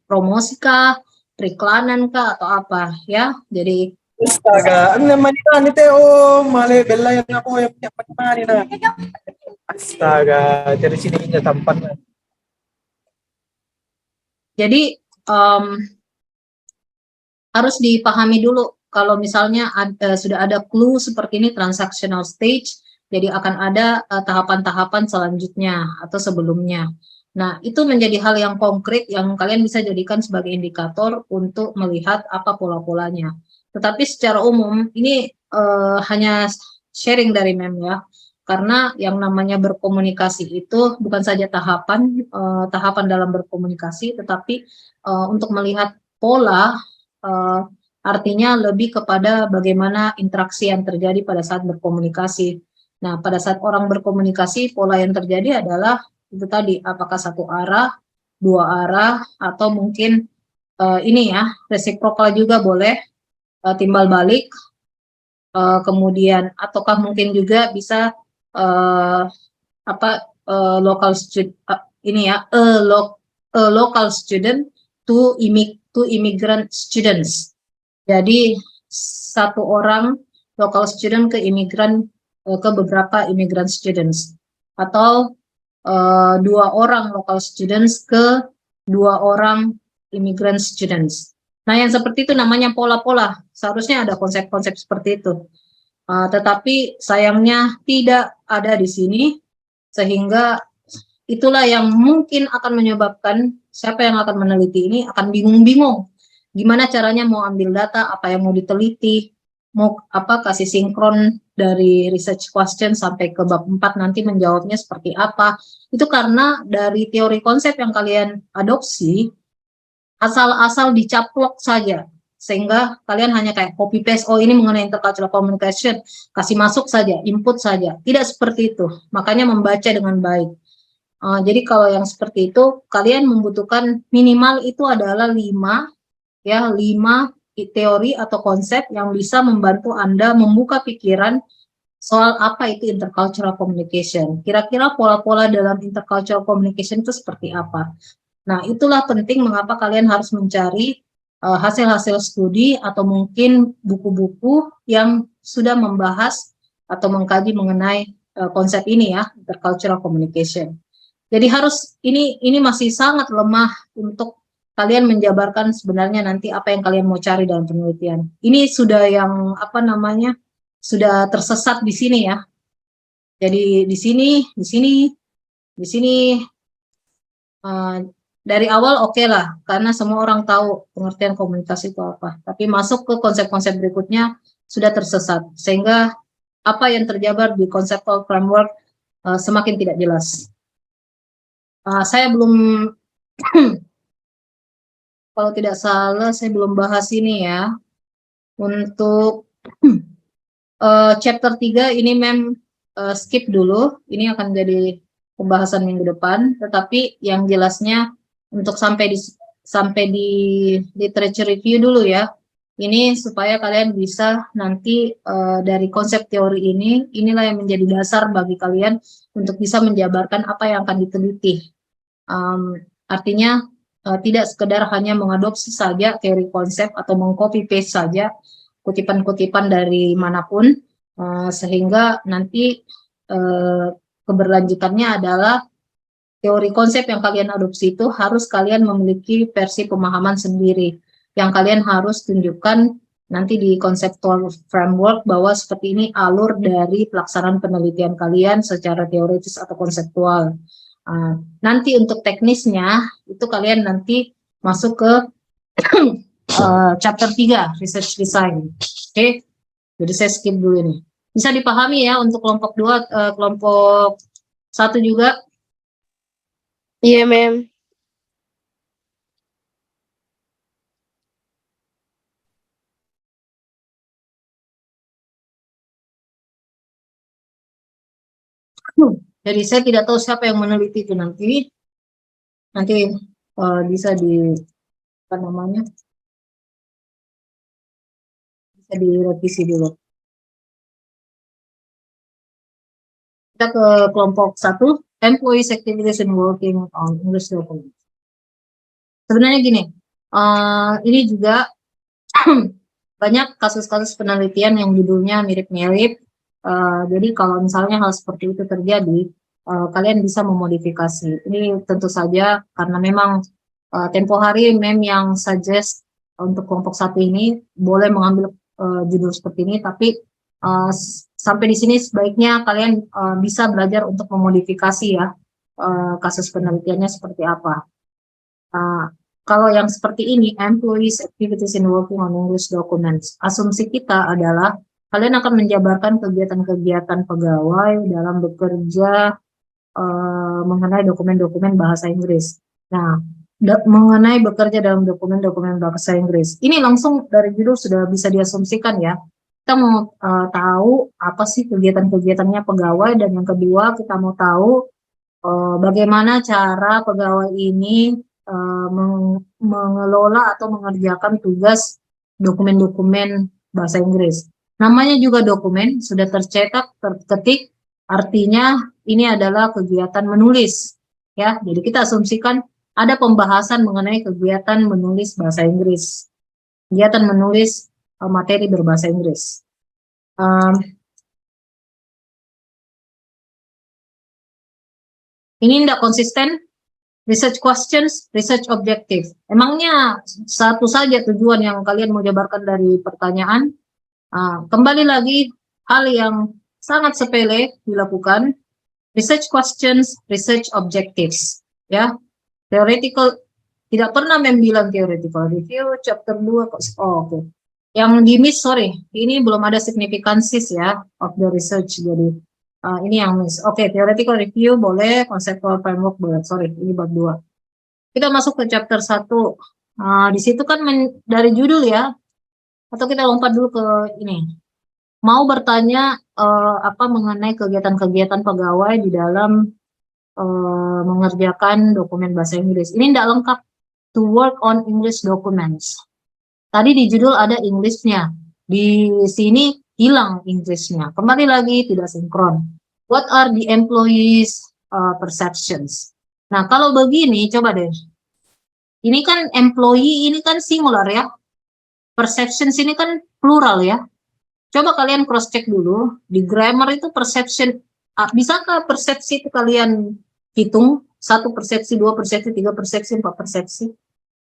Promosi kah, periklanan kah, atau apa ya? Jadi Astaga, ang naman ito, ano te, mali, belayan ako, yung panimani na. Astaga, dari sini niya tampan na. jadi harus dipahami dulu kalau misalnya sudah ada clue seperti ini transactional stage, jadi akan ada tahapan-tahapan selanjutnya atau sebelumnya. Nah, itu menjadi hal yang konkret yang kalian bisa jadikan sebagai indikator untuk melihat apa pola-polanya. Tetapi secara umum ini hanya sharing dari Mem ya, karena yang namanya berkomunikasi itu bukan saja tahapan dalam berkomunikasi, tetapi untuk melihat pola artinya lebih kepada bagaimana interaksi yang terjadi pada saat berkomunikasi. Nah, pada saat orang berkomunikasi, pola yang terjadi adalah itu tadi, apakah satu arah, dua arah, atau mungkin ini ya, reciprocal juga boleh, timbal balik, kemudian ataukah mungkin juga bisa local student, ini ya, a local student to immigrant students. Jadi satu orang local student ke imigran ke beberapa immigrant students, atau dua orang local students ke dua orang immigrant students. Nah, yang seperti itu namanya pola-pola. Seharusnya ada konsep-konsep seperti itu. Tetapi sayangnya tidak ada di sini, sehingga itulah yang mungkin akan menyebabkan siapa yang akan meneliti ini akan bingung-bingung. Gimana caranya mau ambil data, apa yang mau diteliti, mau apa kasih sinkron dari research question sampai ke bab 4 nanti menjawabnya seperti apa. Itu karena dari teori konsep yang kalian adopsi, asal-asal dicaplok saja. Sehingga kalian hanya kayak copy paste, oh ini mengenai intercultural communication, kasih masuk saja, input saja. Tidak seperti itu. Makanya membaca dengan baik. Jadi kalau yang seperti itu, kalian membutuhkan minimal itu adalah 5 teori atau konsep yang bisa membantu Anda membuka pikiran soal apa itu intercultural communication. Kira-kira pola-pola dalam intercultural communication itu seperti apa. Nah, itulah penting mengapa kalian harus mencari hasil-hasil studi atau mungkin buku-buku yang sudah membahas atau mengkaji mengenai konsep ini ya, intercultural communication. Jadi harus ini masih sangat lemah untuk kalian menjabarkan sebenarnya nanti apa yang kalian mau cari dalam penelitian. Ini sudah yang apa namanya sudah tersesat di sini ya. Jadi di sini dari awal oke lah, karena semua orang tahu pengertian komunikasi itu apa. Tapi masuk ke konsep-konsep berikutnya sudah tersesat, sehingga apa yang terjabar di conceptual framework semakin tidak jelas. Saya belum kalau tidak salah saya belum bahas ini ya. Untuk chapter 3 ini skip dulu. Ini akan jadi pembahasan minggu depan. Tetapi yang jelasnya untuk sampai di literature review dulu ya. Ini supaya kalian bisa nanti dari konsep teori ini, inilah yang menjadi dasar bagi kalian untuk bisa menjabarkan apa yang akan diteliti. Artinya tidak sekedar hanya mengadopsi saja teori konsep atau mengcopy paste saja kutipan-kutipan dari manapun, sehingga nanti keberlanjutannya adalah teori konsep yang kalian adopsi itu harus kalian memiliki versi pemahaman sendiri yang kalian harus tunjukkan nanti di conceptual framework bahwa seperti ini alur dari pelaksanaan penelitian kalian secara teoritis atau konseptual. Nanti untuk teknisnya itu kalian nanti masuk ke chapter 3 research design. Oke. Jadi saya skip dulu ini. Bisa dipahami ya untuk kelompok 2, kelompok 1 juga? Iya, ma'am. Jadi saya tidak tahu siapa yang meneliti itu nanti. Nanti bisa di apa namanya? Bisa direvisi dulu. Kita ke kelompok 1, employees activities and working on English documents. Sebenarnya gini, ini juga banyak kasus-kasus penelitian yang judulnya mirip-mirip. Jadi kalau misalnya hal seperti itu terjadi, kalian bisa memodifikasi. Ini tentu saja karena memang tempo hari mem yang suggest untuk kelompok 1 ini boleh mengambil judul seperti ini, tapi sampai di sini sebaiknya kalian bisa belajar untuk memodifikasi ya kasus penelitiannya seperti apa. Kalau yang seperti ini, employees activities in working on English documents, asumsi kita adalah kalian akan menjabarkan kegiatan-kegiatan pegawai dalam bekerja mengenai dokumen-dokumen bahasa Inggris. Nah, mengenai bekerja dalam dokumen-dokumen bahasa Inggris, ini langsung dari judul sudah bisa diasumsikan ya. Kita mau tahu apa sih kegiatan-kegiatannya pegawai, dan yang kedua kita mau tahu bagaimana cara pegawai ini mengelola atau mengerjakan tugas dokumen-dokumen bahasa Inggris. Namanya juga dokumen, sudah tercetak, terketik, artinya ini adalah kegiatan menulis. Ya, jadi kita asumsikan ada pembahasan mengenai kegiatan menulis bahasa Inggris. Kegiatan menulis materi berbahasa Inggris. Ini tidak konsisten. Research questions, research objective. Emangnya satu saja tujuan yang kalian mau jabarkan dari pertanyaan? Kembali lagi, hal yang sangat sepele dilakukan. Research questions, research objectives. Ya, theoretical, tidak pernah membilang theoretical review, chapter 2, oke. Yang di-miss, sorry, ini belum ada signifikansis ya, of the research, jadi ini yang miss. Oke, theoretical review boleh, conceptual framework boleh. Sorry, ini bab 2. Kita masuk ke chapter 1. Di situ kan dari judul ya. Atau kita lompat dulu ke ini. Mau bertanya apa mengenai kegiatan-kegiatan pegawai di dalam mengerjakan dokumen bahasa Inggris. Ini tidak lengkap. To work on English documents. Tadi di judul ada English-nya. Di sini hilang Inggrisnya. Kembali lagi tidak sinkron. What are the employees perceptions? Nah, kalau begini, coba deh. Ini kan employee, ini kan singular ya. Perceptions ini kan plural ya. Coba kalian cross check dulu. Di grammar itu perception. Bisakah persepsi itu kalian hitung? 1 persepsi, 2 persepsi, 3 persepsi, 4 persepsi?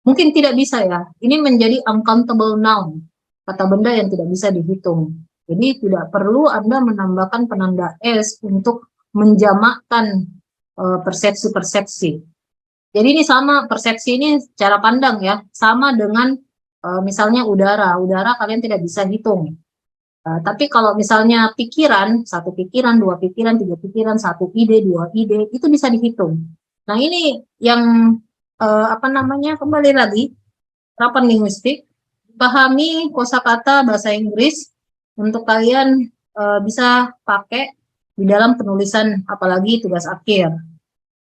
Mungkin tidak bisa ya. Ini menjadi uncountable noun. Kata benda yang tidak bisa dihitung. Jadi tidak perlu Anda menambahkan penanda S untuk menjamakkan persepsi-persepsi. Jadi ini sama, persepsi ini cara pandang ya, sama dengan misalnya udara. Udara kalian tidak bisa hitung. Tapi kalau misalnya pikiran, 1 pikiran, 2 pikiran, 3 pikiran, 1 ide, 2 ide, itu bisa dihitung. Nah ini yang apa namanya, kembali lagi, terapan linguistik, pahami kosakata bahasa Inggris untuk kalian bisa pakai di dalam penulisan, apalagi tugas akhir.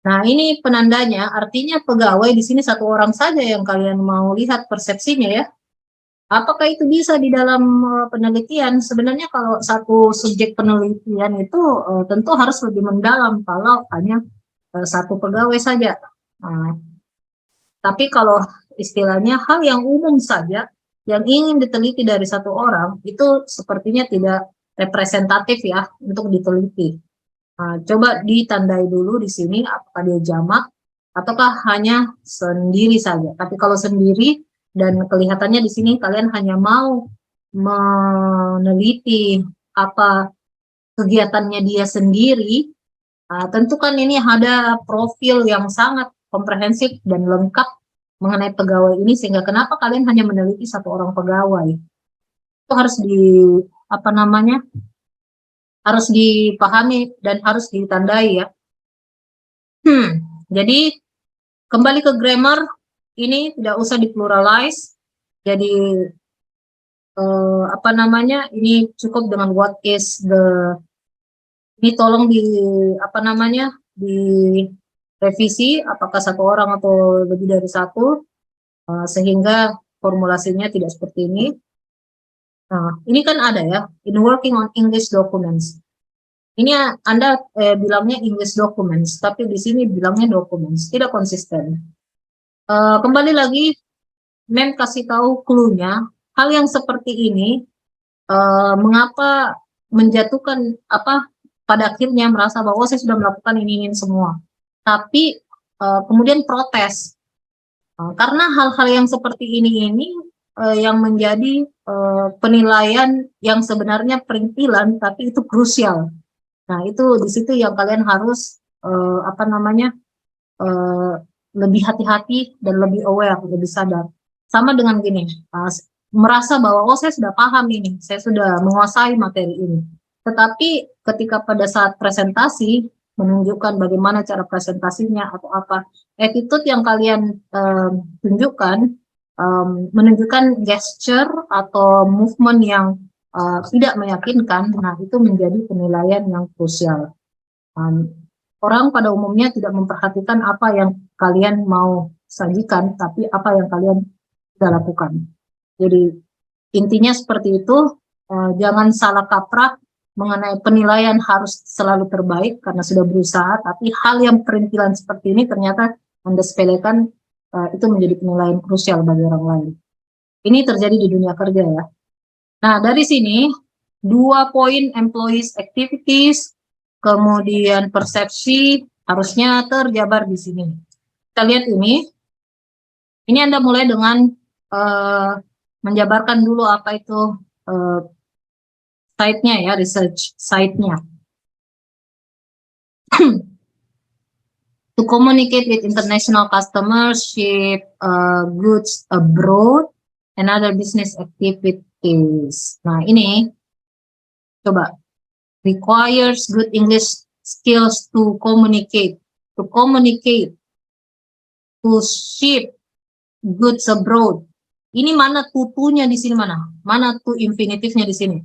Nah, ini penandanya, artinya pegawai di sini 1 orang saja yang kalian mau lihat persepsinya ya. Apakah itu bisa di dalam penelitian? Sebenarnya kalau 1 subjek penelitian itu tentu harus lebih mendalam kalau hanya 1 pegawai saja. Tapi kalau istilahnya hal yang umum saja, yang ingin diteliti dari 1 orang, itu sepertinya tidak representatif ya untuk diteliti. Coba ditandai dulu di sini apakah dia jamak ataukah hanya sendiri saja. Tapi kalau sendiri dan kelihatannya di sini kalian hanya mau meneliti apa kegiatannya dia sendiri, tentu kan ini ada profil yang sangat komprehensif dan lengkap mengenai pegawai ini, sehingga kenapa kalian hanya meneliti satu orang pegawai. Itu harus harus dipahami dan harus ditandai ya. Jadi kembali ke grammar, ini tidak usah dipluralize. Jadi ini cukup dengan what is the, ini tolong direvisi apakah satu orang atau lebih dari satu, sehingga formulasinya tidak seperti ini. Nah, ini kan ada ya, in working on English documents. Ini Anda bilangnya English documents, tapi di sini bilangnya documents, tidak konsisten. Kembali lagi, Mem kasih tahu clue-nya, hal yang seperti ini, mengapa menjatuhkan pada akhirnya merasa bahwa saya sudah melakukan ini semua, tapi kemudian protes, karena hal-hal yang seperti ini yang menjadi penilaian yang sebenarnya perintilan, tapi itu krusial. Nah, itu di situ yang kalian harus lebih hati-hati dan lebih aware, lebih sadar. Sama dengan gini, merasa bahwa saya sudah paham ini, saya sudah menguasai materi ini. Tetapi ketika pada saat presentasi menunjukkan bagaimana cara presentasinya atau apa, attitude yang kalian tunjukkan, menunjukkan gesture atau movement yang tidak meyakinkan, nah itu menjadi penilaian yang krusial. Orang pada umumnya tidak memperhatikan apa yang kalian mau sajikan, tapi apa yang kalian sudah lakukan. Jadi intinya seperti itu, jangan salah kaprah mengenai penilaian harus selalu terbaik karena sudah berusaha, tapi hal yang perintilan seperti ini ternyata Anda sepelekan, itu menjadi penilaian krusial bagi orang lain. Ini terjadi di dunia kerja ya. Nah, dari sini 2 poin employees activities, kemudian persepsi harusnya terjabar di sini. Kita lihat ini Anda mulai dengan menjabarkan dulu apa itu site-nya ya, research site-nya. To communicate with international customers, ship goods abroad, and other business activities. Nah, ini coba, requires good English skills to communicate, to ship goods abroad. Ini mana tutunya di sini, mana tuh infinitifnya di sini?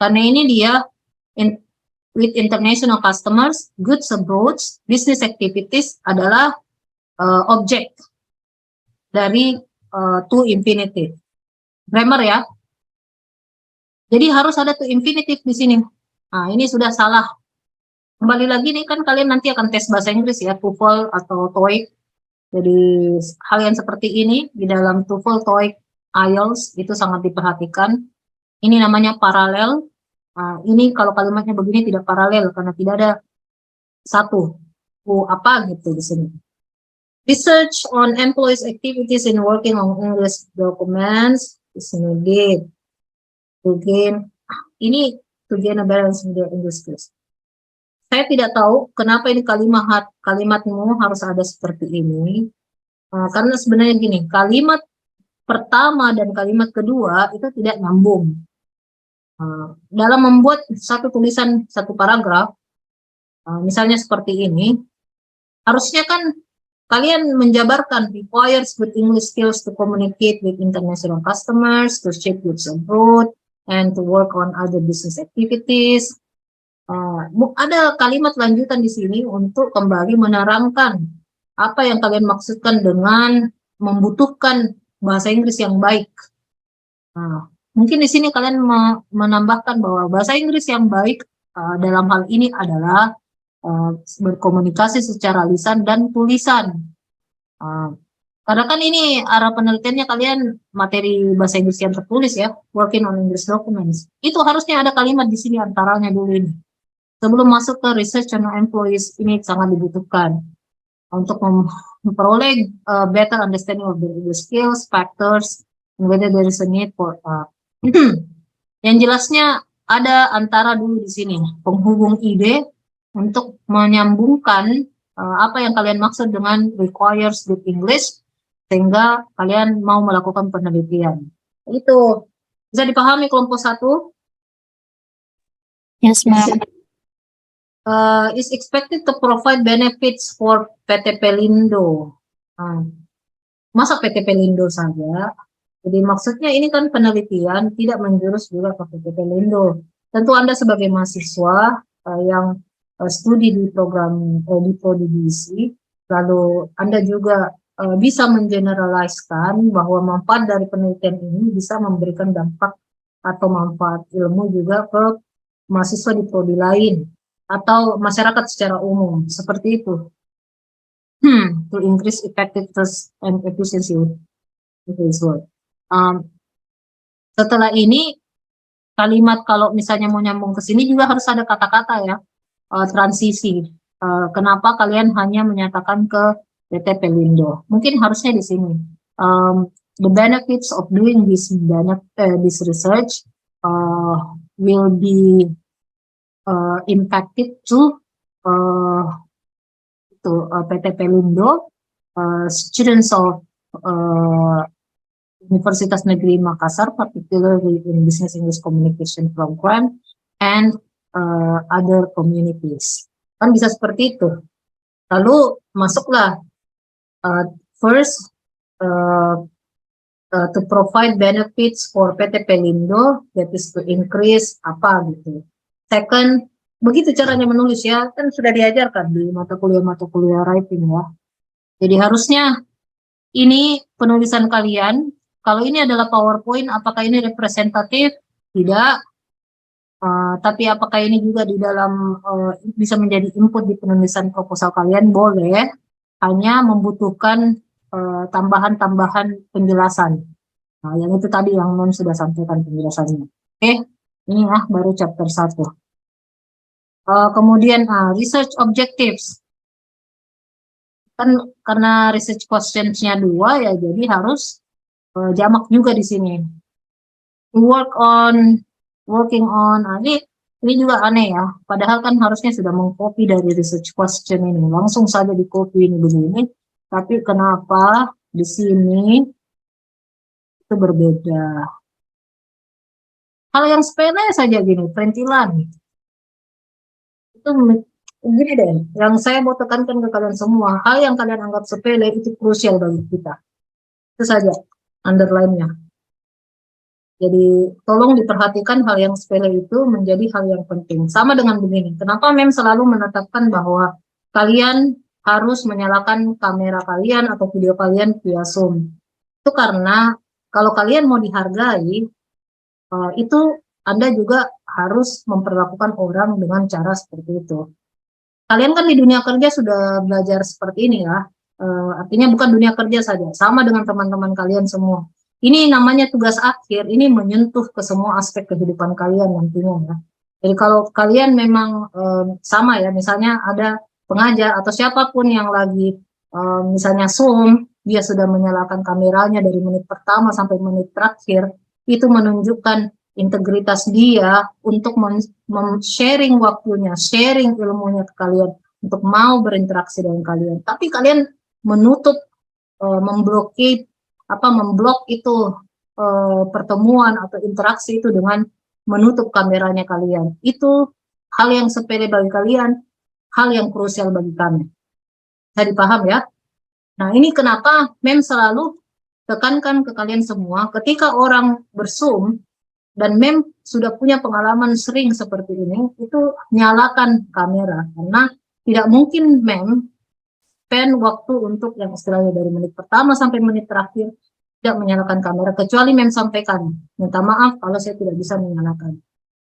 Karena ini dia with international customers, goods abroad, business activities adalah objek dari to infinitive. Grammar ya. Jadi harus ada to infinitive di sini. Nah, ini sudah salah. Kembali lagi nih, kan kalian nanti akan tes bahasa Inggris ya, TOEFL atau TOEIC. Jadi hal yang seperti ini di dalam TOEFL, TOEIC, IELTS itu sangat diperhatikan. Ini namanya paralel. Nah, ini kalau kalimatnya begini tidak paralel karena tidak ada satu gitu di sini. Research on employees' activities in working on English documents is needed to gain. Ini to gain a balance in their English skills. Saya tidak tahu kenapa ini kalimatmu harus ada seperti ini. Karena sebenarnya gini, kalimat pertama dan kalimat kedua itu tidak nyambung. Dalam membuat satu tulisan, satu paragraf, misalnya seperti ini, harusnya kan kalian menjabarkan requires good English skills to communicate with international customers, to ship goods abroad, and to work on other business activities. Ada kalimat lanjutan di sini untuk kembali menerangkan apa yang kalian maksudkan dengan membutuhkan bahasa Inggris yang baik. Mungkin di sini kalian menambahkan bahwa bahasa Inggris yang baik dalam hal ini adalah berkomunikasi secara lisan dan tulisan. Karena kan ini arah penelitiannya kalian materi bahasa Inggris yang tertulis ya, working on English documents. Itu harusnya ada kalimat di sini antaranya dulu ini. Sebelum masuk ke research on employees, ini sangat dibutuhkan untuk memperoleh better understanding of the English skills, factors, and whether there is a need for Yang jelasnya ada antara dulu di sini penghubung ide untuk menyambungkan apa yang kalian maksud dengan requires good English sehingga kalian mau melakukan penelitian. Itu bisa dipahami kelompok 1? Yes, ma'am. Is expected to provide benefits for PT Pelindo. Masa PT Pelindo saja? Jadi maksudnya ini kan penelitian tidak menjurus juga ke PT Pelindo. Tentu Anda sebagai mahasiswa yang studi di program di prodivisi, lalu Anda juga bisa mengeneraliskan bahwa manfaat dari penelitian ini bisa memberikan dampak atau manfaat ilmu juga ke mahasiswa di prodi lain atau masyarakat secara umum, seperti itu. To increase effectiveness and efficiency of this work. Setelah ini kalimat kalau misalnya mau nyambung ke sini juga harus ada kata-kata ya, transisi. Kenapa kalian hanya menyatakan ke PT Pelindo? Mungkin harusnya di sini. The benefits of doing this research will be impacted to PT Pelindo, students of Universitas Negeri Makassar, particularly in Business English Communication Program, and other communities. Kan bisa seperti itu. Lalu masuklah first to provide benefits for PT Pelindo, that is to increase apa gitu. Second, begitu caranya menulis ya, kan sudah diajarkan di mata kuliah writing ya. Jadi harusnya ini penulisan kalian. Kalau ini adalah PowerPoint, apakah ini representatif? Tidak. Tapi apakah ini juga di dalam bisa menjadi input di penulisan proposal kalian? Boleh. Hanya membutuhkan tambahan-tambahan penjelasan. Nah, yang itu tadi yang Mem sudah sampaikan penjelasannya. Oke, ini ya baru chapter 1. Kemudian research objectives. Kan karena research questions-nya 2 ya, jadi harus jamak juga di sini. Working on, ini juga aneh ya. Padahal kan harusnya sudah mengcopy dari research question ini, langsung saja di copy ini begini. Tapi kenapa di sini itu berbeda? Hal yang sepele saja gini, perintilan. Itu gini deh, yang saya mau tekankan ke kalian semua, hal yang kalian anggap sepele itu krusial bagi kita. Itu saja underline-nya. Jadi tolong diperhatikan hal yang sepele itu menjadi hal yang penting. Sama dengan begini, kenapa Mem selalu menetapkan bahwa kalian harus menyalakan kamera kalian atau video kalian via Zoom. Itu karena kalau kalian mau dihargai, itu Anda juga harus memperlakukan orang dengan cara seperti itu. Kalian kan di dunia kerja sudah belajar seperti ini ya, artinya bukan dunia kerja saja, sama dengan teman-teman kalian semua. Ini namanya tugas akhir, ini menyentuh ke semua aspek kehidupan kalian nantinya ya. Jadi kalau kalian memang sama ya, misalnya ada pengajar atau siapapun yang lagi misalnya Zoom, dia sudah menyalakan kameranya dari menit pertama sampai menit terakhir, itu menunjukkan integritas dia untuk sharing waktunya, sharing ilmunya ke kalian, untuk mau berinteraksi dengan kalian. Tapi kalian menutup, memblok itu pertemuan atau interaksi itu dengan menutup kameranya kalian. Itu hal yang sepele bagi kalian, hal yang krusial bagi kami. Saya dipaham ya? Nah, ini kenapa Mem selalu tekankan ke kalian semua, ketika orang berzoom, dan Mem sudah punya pengalaman sering seperti ini, itu nyalakan kamera. Karena tidak mungkin Mem spend waktu untuk yang istilahnya dari menit pertama sampai menit terakhir tidak menyalakan kamera, kecuali Mem sampaikan, minta maaf kalau saya tidak bisa menyalakan.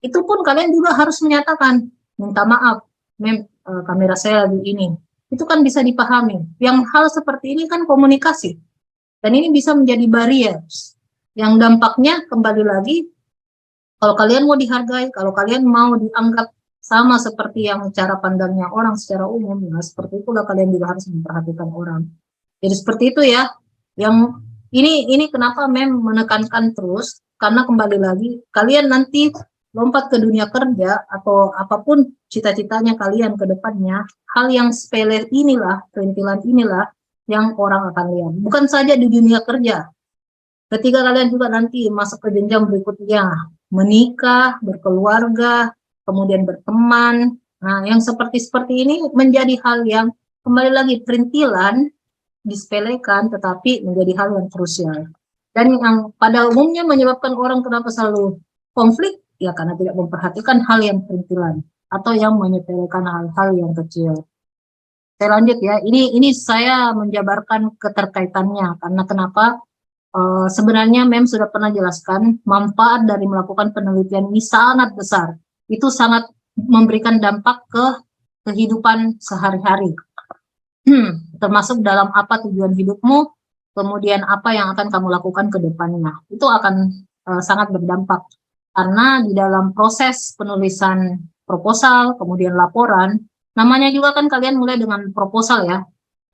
Itu pun kalian juga harus menyatakan, minta maaf, Mem, kamera saya lagi ini. Itu kan bisa dipahami. Yang hal seperti ini kan komunikasi. Dan ini bisa menjadi barriers. Yang dampaknya kembali lagi, kalau kalian mau dihargai, kalau kalian mau dianggap sama seperti yang cara pandangnya orang secara umum, ya seperti itulah kalian juga harus memperhatikan orang. Jadi seperti itu ya. Yang ini kenapa Mem menekankan terus karena kembali lagi kalian nanti lompat ke dunia kerja atau apapun cita-citanya kalian ke depannya, hal yang sepele inilah, perintilan inilah yang orang akan lihat. Bukan saja di dunia kerja, ketika kalian juga nanti masuk ke jenjang berikutnya, menikah, berkeluarga, kemudian berteman, nah yang seperti ini menjadi hal yang kembali lagi perintilan, disepelekan, tetapi menjadi hal yang krusial. Dan yang pada umumnya menyebabkan orang kenapa selalu konflik, ya karena tidak memperhatikan hal yang perintilan atau yang menyepelekan hal-hal yang kecil. Saya lanjut ya, ini saya menjabarkan keterkaitannya karena kenapa sebenarnya Mem sudah pernah jelaskan manfaat dari melakukan penelitian ini sangat besar. Itu sangat memberikan dampak ke kehidupan sehari-hari. Termasuk dalam apa tujuan hidupmu, kemudian apa yang akan kamu lakukan ke depannya. Itu akan sangat berdampak. Karena di dalam proses penulisan proposal, kemudian laporan, namanya juga kan kalian mulai dengan proposal ya,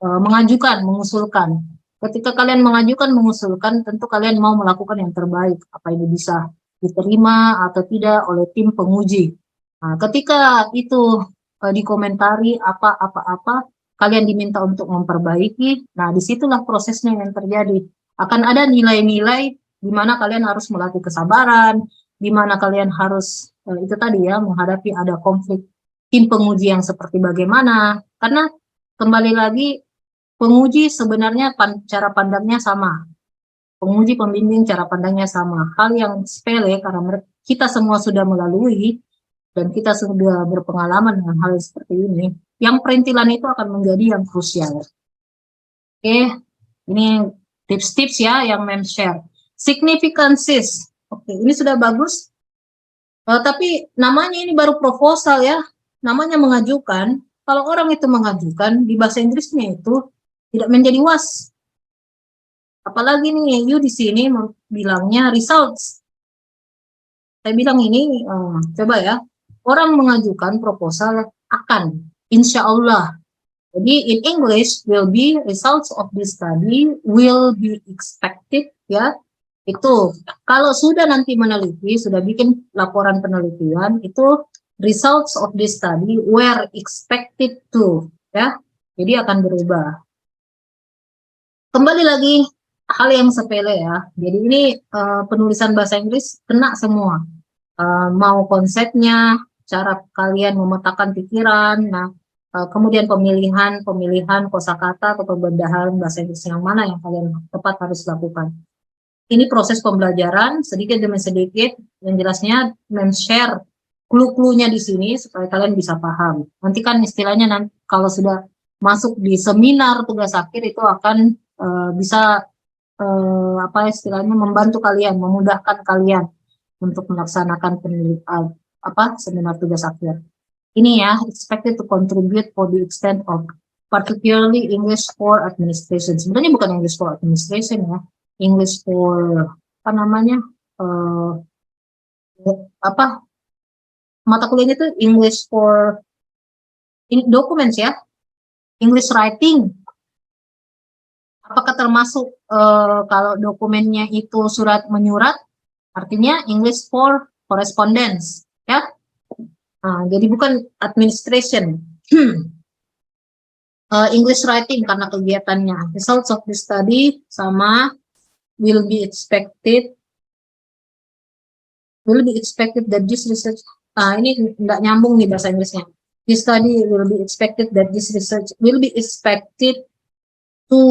mengajukan, mengusulkan. Ketika kalian mengajukan, mengusulkan, tentu kalian mau melakukan yang terbaik. Apa ini bisa diterima atau tidak oleh tim penguji. Nah, ketika itu dikomentari apa-apa, kalian diminta untuk memperbaiki. Nah, disitulah prosesnya yang terjadi. Akan ada nilai-nilai di mana kalian harus melatih kesabaran, di mana kalian harus itu tadi ya, menghadapi ada konflik tim penguji yang seperti bagaimana. Karena kembali lagi penguji sebenarnya cara pandangnya sama. Penguji pembimbing cara pandangnya sama. Hal yang sepele karena kita semua sudah melalui dan kita sudah berpengalaman dengan hal seperti ini. Yang perintilan itu akan menjadi yang krusial. Oke, ini tips-tips ya yang Mem share. Significances. Oke, ini sudah bagus. Tapi namanya ini baru proposal ya. Namanya mengajukan. Kalau orang itu mengajukan, di bahasa Inggrisnya itu tidak menjadi was. Apalagi nih, you di sini bilangnya results. Saya bilang ini, coba ya. Orang mengajukan proposal akan, insya Allah. Jadi in English will be results of this study will be expected ya. Itu kalau sudah nanti meneliti, sudah bikin laporan penelitian, itu results of this study were expected to ya. Jadi akan berubah. Kembali lagi hal yang sepele ya. Jadi ini penulisan bahasa Inggris kena semua. Mau konsepnya, cara kalian memetakan pikiran, nah kemudian pemilihan kosakata atau pembedahan bahasa Inggris yang mana yang kalian tepat harus lakukan. Ini proses pembelajaran sedikit demi sedikit, yang jelasnya men-share clue-cluenya di sini supaya kalian bisa paham. Nanti kan istilahnya nanti kalau sudah masuk di seminar tugas akhir itu akan bisa apa istilahnya membantu kalian, memudahkan kalian untuk melaksanakan seminar tugas akhir. Ini ya, expected to contribute for the extent of particularly English for administration. Sebenarnya bukan English for administration ya, English for apa namanya mata kuliahnya itu English for documents ya, English writing. Apakah termasuk kalau dokumennya itu surat menyurat, artinya English for correspondence ya. Nah, jadi bukan administration. English writing karena kegiatannya. Results of the study sama will be expected that this research. Ini nggak nyambung nih bahasa Inggrisnya. This study will be expected that this research will be expected to,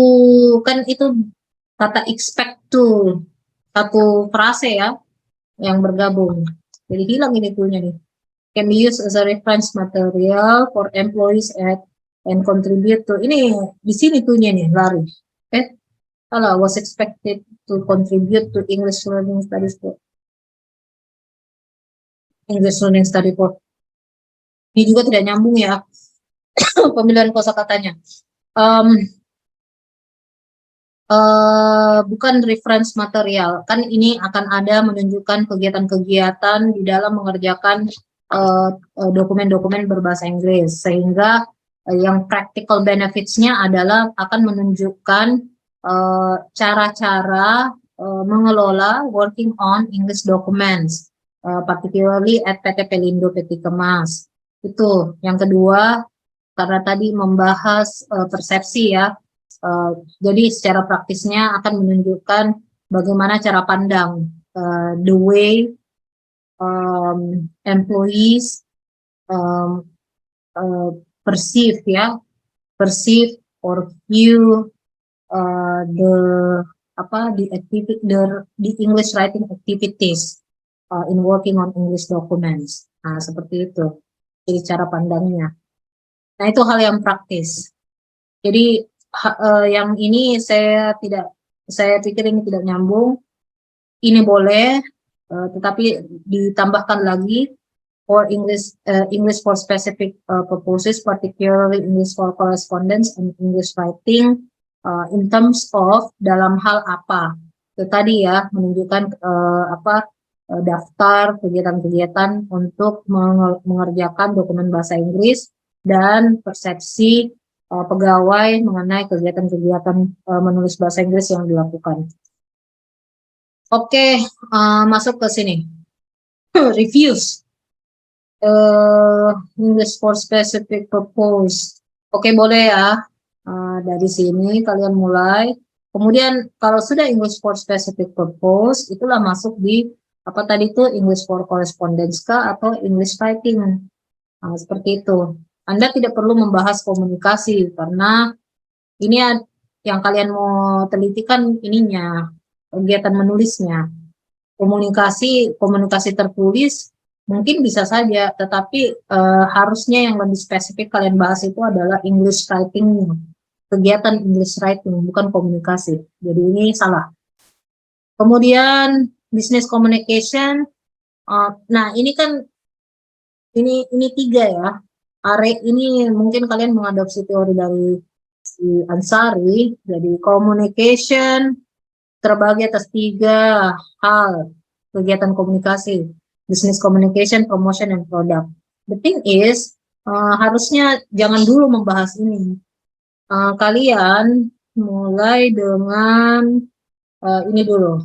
kan itu kata expect to satu frase ya yang bergabung. Jadi hilang ini tuh nih. Can be used as a reference material for employees and contribute to. Ini di sini tuhnya nih lari. Kalau was expected to contribute to English learning studies for English learning study for. Ini juga tidak nyambung ya pemilihan kosakatanya. Bukan reference material, kan ini akan ada menunjukkan kegiatan-kegiatan di dalam mengerjakan dokumen-dokumen berbahasa Inggris, sehingga yang practical benefits-nya adalah akan menunjukkan cara-cara mengelola working on English documents, particularly at PT Pelindo PT Kemas. Itu. Yang kedua, karena tadi membahas persepsi ya. Jadi secara praktisnya akan menunjukkan bagaimana cara pandang, the way employees perceive ya, perceive or view the activity, the English writing activities in working on English documents. Nah, seperti itu. Jadi cara pandangnya. Nah, itu hal yang praktis. Jadi yang ini saya pikir ini tidak nyambung. Ini boleh, tetapi ditambahkan lagi for English for specific purposes, particularly English for correspondence and English writing, in terms of dalam hal apa. Itu tadi ya, menunjukkan daftar kegiatan-kegiatan untuk mengerjakan dokumen bahasa Inggris dan persepsi pegawai mengenai kegiatan-kegiatan menulis bahasa Inggris yang dilakukan. Oke, masuk ke sini. Reviews. English for specific purpose. Oke, boleh ya. Dari sini kalian mulai. Kemudian kalau sudah English for specific purpose, itulah masuk di apa tadi itu English for correspondence kah atau English writing. Nah, seperti itu. Anda tidak perlu membahas komunikasi karena ini yang kalian mau teliti kan ininya, kegiatan menulisnya. Komunikasi tertulis mungkin bisa saja, tetapi harusnya yang lebih spesifik kalian bahas itu adalah English writing, kegiatan English writing, bukan komunikasi. Jadi ini salah. Kemudian business communication. Nah, ini kan ini 3 ya. Ini mungkin kalian mengadopsi teori dari si Ansari. Jadi communication terbagi atas 3 hal kegiatan komunikasi: business communication, promotion, and product. The thing is, harusnya jangan dulu membahas ini. Kalian mulai dengan ini dulu.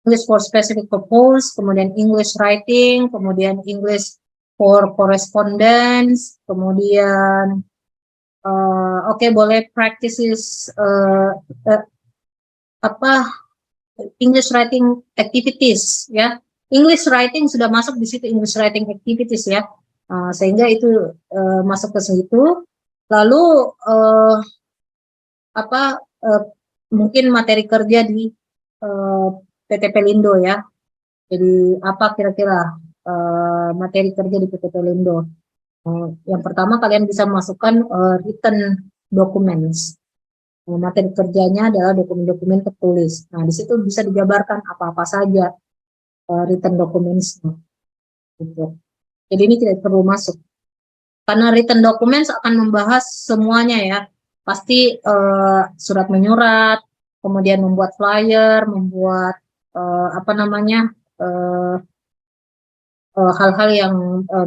English for specific purpose, kemudian English writing, kemudian English for correspondence, kemudian boleh practices English writing activities ya. English writing sudah masuk di situ, English writing activities ya. Sehingga itu masuk ke situ. Lalu mungkin materi kerja di PT Pelindo ya. Jadi apa kira-kira materi kerja di PT Pelindo? Yang pertama kalian bisa masukkan written documents. Materi kerjanya adalah dokumen-dokumen tertulis. Nah, di situ bisa dijabarkan apa-apa saja written documents. Gitu. Jadi ini tidak perlu masuk. Karena written documents akan membahas semuanya ya. Pasti surat menyurat, kemudian membuat flyer, membuat hal-hal yang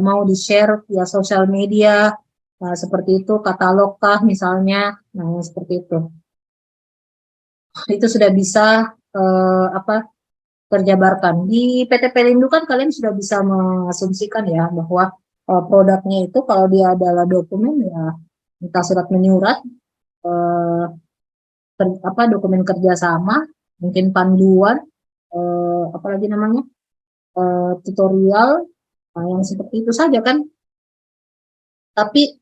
mau di-share via sosial media, seperti itu, katalog kah misalnya, nah seperti itu. Itu sudah bisa terjabarkan. Di PT Pelindo kan kalian sudah bisa mengasumsikan ya bahwa produknya itu kalau dia adalah dokumen ya entah surat menyurat, dokumen kerjasama, mungkin panduan, apalagi namanya tutorial, yang seperti itu saja kan. Tapi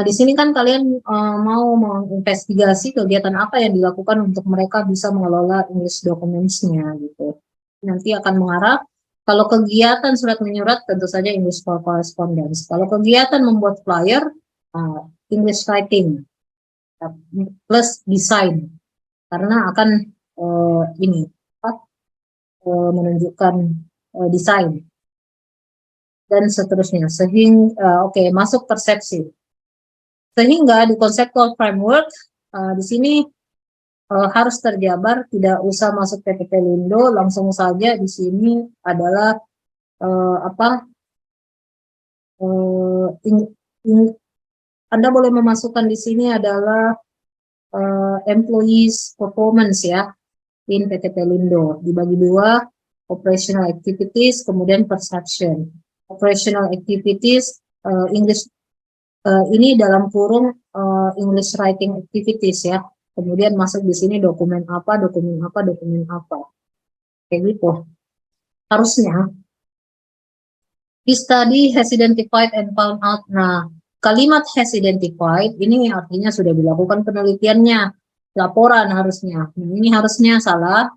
di sini kan kalian mau menginvestigasi kegiatan apa yang dilakukan untuk mereka bisa mengelola English documents-nya gitu. Nanti akan mengarah, kalau kegiatan surat menyurat tentu saja English for correspondence. Kalau kegiatan membuat flyer, English writing plus design, karena akan menunjukkan desain dan seterusnya. Sehingga masuk persepsi. Sehingga di conceptual framework di sini harus terjabar, tidak usah masuk PT Pelindo, langsung saja di sini adalah Anda boleh memasukkan di sini adalah employees performance ya. in PT Pelindo. Dibagi dua, operational activities, kemudian perception. Operational activities, English, ini dalam kurung English writing activities ya. Kemudian masuk di sini dokumen apa, dokumen apa, dokumen apa. Kayak gitu. Harusnya, this study has identified and found out. Nah, kalimat has identified ini artinya sudah dilakukan penelitiannya, laporan harusnya. Nah, ini harusnya salah.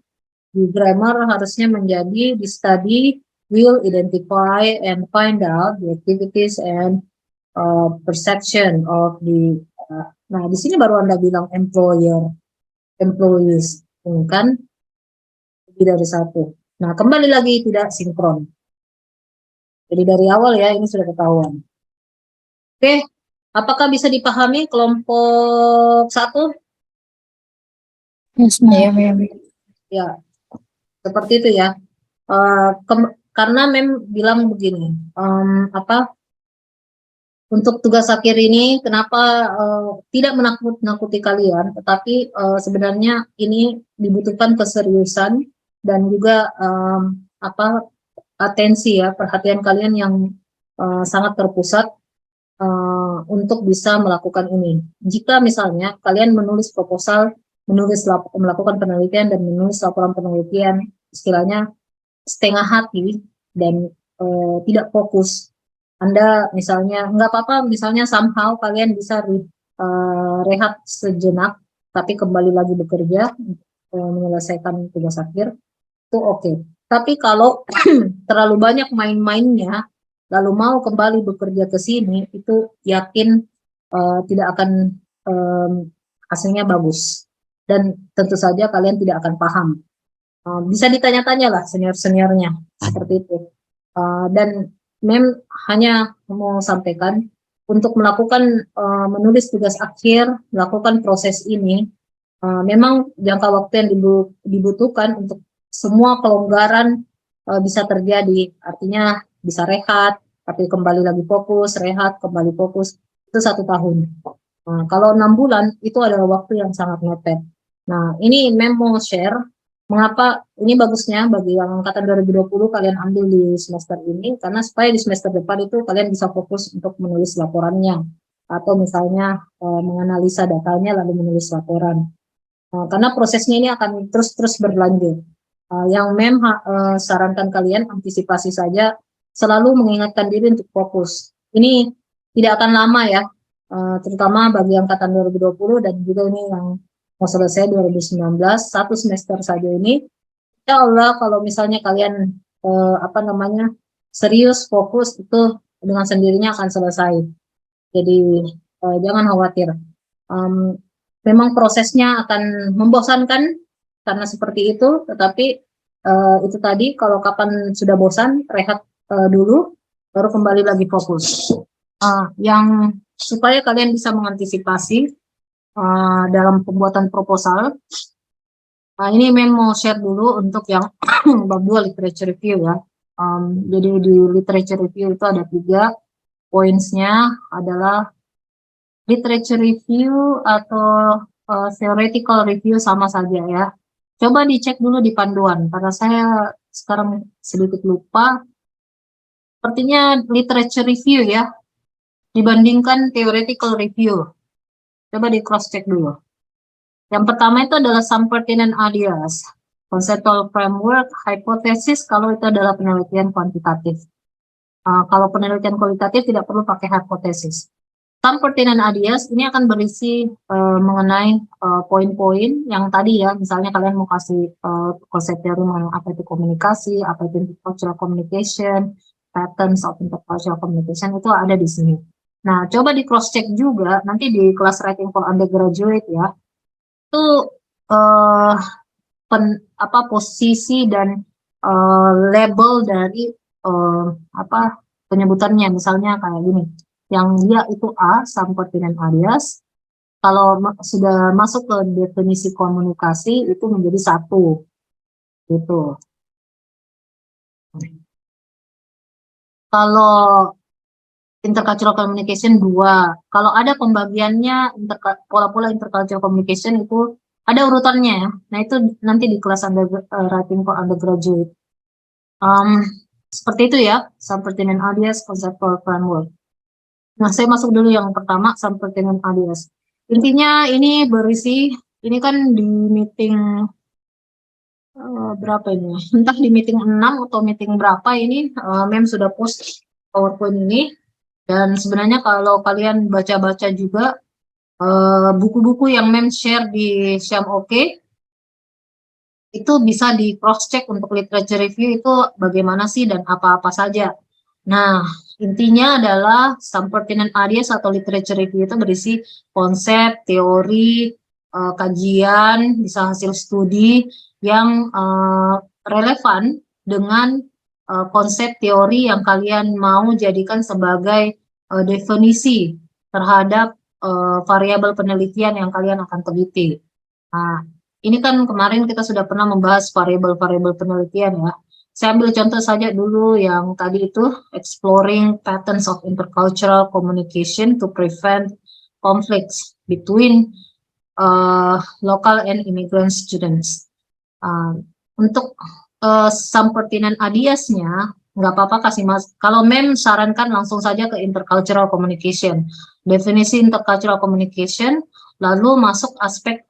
Di grammar harusnya menjadi the study will identify and find out the activities and perception of the nah di sini baru Anda bilang employer, employees, kan lebih dari satu. Nah, kembali lagi tidak sinkron. Jadi dari awal ya ini sudah ketahuan. Oke, apakah bisa dipahami kelompok 1? Yes, ma'am. Ya, seperti itu ya. Karena bilang begini, untuk tugas akhir ini kenapa tidak menakut-nakuti kalian, tetapi sebenarnya ini dibutuhkan keseriusan dan juga atensi ya, perhatian kalian yang sangat terpusat untuk bisa melakukan ini. Jika misalnya kalian menulis proposal, melakukan penelitian dan menulis laporan penelitian, istilahnya setengah hati dan tidak fokus, Anda misalnya nggak apa-apa, misalnya somehow kalian bisa rehat sejenak, tapi kembali lagi bekerja menyelesaikan tugas akhir, itu oke. Tapi kalau terlalu banyak main-mainnya, lalu mau kembali bekerja ke sini, itu yakin tidak akan hasilnya bagus. Dan tentu saja kalian tidak akan paham. Bisa ditanya-tanya lah senior-seniornya, seperti itu. Dan hanya mau sampaikan, untuk melakukan menulis tugas akhir, melakukan proses ini, memang jangka waktu yang dibutuhkan untuk semua kelonggaran bisa terjadi, artinya bisa rehat, tapi kembali lagi fokus, rehat, kembali fokus, itu 1 tahun. Kalau 6 bulan, itu adalah waktu yang sangat mepet. Nah, ini mau share, mengapa ini bagusnya bagi yang angkatan 2020 kalian ambil di semester ini, karena supaya di semester depan itu kalian bisa fokus untuk menulis laporannya, atau misalnya menganalisa datanya lalu menulis laporan. Karena prosesnya ini akan terus berlanjut. Yang sarankan kalian antisipasi saja, selalu mengingatkan diri untuk fokus. Ini tidak akan lama ya, terutama bagi angkatan 2020 dan juga ini yang mau selesai 2019, 1 semester saja ini. Insya Allah kalau misalnya kalian serius, fokus, itu dengan sendirinya akan selesai. Jadi jangan khawatir. Memang prosesnya akan membosankan karena seperti itu, tetapi itu tadi, kalau kapan sudah bosan, rehat dulu, baru kembali lagi fokus. Yang supaya kalian bisa mengantisipasi dalam pembuatan proposal, ini mau share dulu untuk yang bab 2 literature review ya. Jadi di literature review itu ada 3 pointsnya, adalah literature review atau theoretical review sama saja ya. Coba dicek dulu di panduan, karena saya sekarang sedikit lupa. Sepertinya literature review ya, dibandingkan theoretical review. Coba di cross check dulu. Yang pertama itu adalah some pertinent ideas, conceptual framework, hypothesis, kalau itu adalah penelitian kuantitatif. Kalau penelitian kualitatif tidak perlu pakai hypothesis. Some pertinent ideas ini akan berisi mengenai poin-poin yang tadi ya, misalnya kalian mau kasih konsep teori mengenai apa itu komunikasi, apa itu intercultural communication, patterns of intercultural communication, itu ada di sini. Nah, coba di cross check juga nanti di kelas writing for undergraduate ya, itu posisi dan label dari penyebutannya, misalnya kayak gini. Yang dia itu A, some pertinent ideas. Kalau sudah masuk ke definisi komunikasi, itu menjadi 1. Gitu. Kalau intercultural communication 2. Kalau ada pembagiannya, pola-pola intercultural communication itu Ada urutannya ya. Nah, itu nanti di kelas writing for undergraduate. Seperti itu ya, some pertinent ideas, conceptual framework. Nah, saya masuk dulu yang pertama, some pertinent ideas. Intinya ini berisi, ini kan di meeting berapa ini? Entah di meeting 6 atau meeting berapa ini, Mem sudah post PowerPoint ini. Dan sebenarnya kalau kalian baca-baca juga buku-buku yang Mem share di Syam Oke, itu bisa di cross check untuk literature review itu bagaimana sih dan apa-apa saja. Nah, intinya adalah some pertinent ideas atau literature review itu berisi konsep, teori, kajian, bisa hasil studi yang relevan dengan konsep teori yang kalian mau jadikan sebagai definisi terhadap variabel penelitian yang kalian akan teliti. Nah, ini kan kemarin kita sudah pernah membahas variabel-variabel penelitian ya. Saya ambil contoh saja dulu yang tadi itu, exploring patterns of intercultural communication to prevent conflicts between local and immigrant students. Untuk some pertinent ideas-nya, nggak apa-apa kasih mas. Kalau Mem sarankan langsung saja ke intercultural communication. Definisi intercultural communication, lalu masuk aspek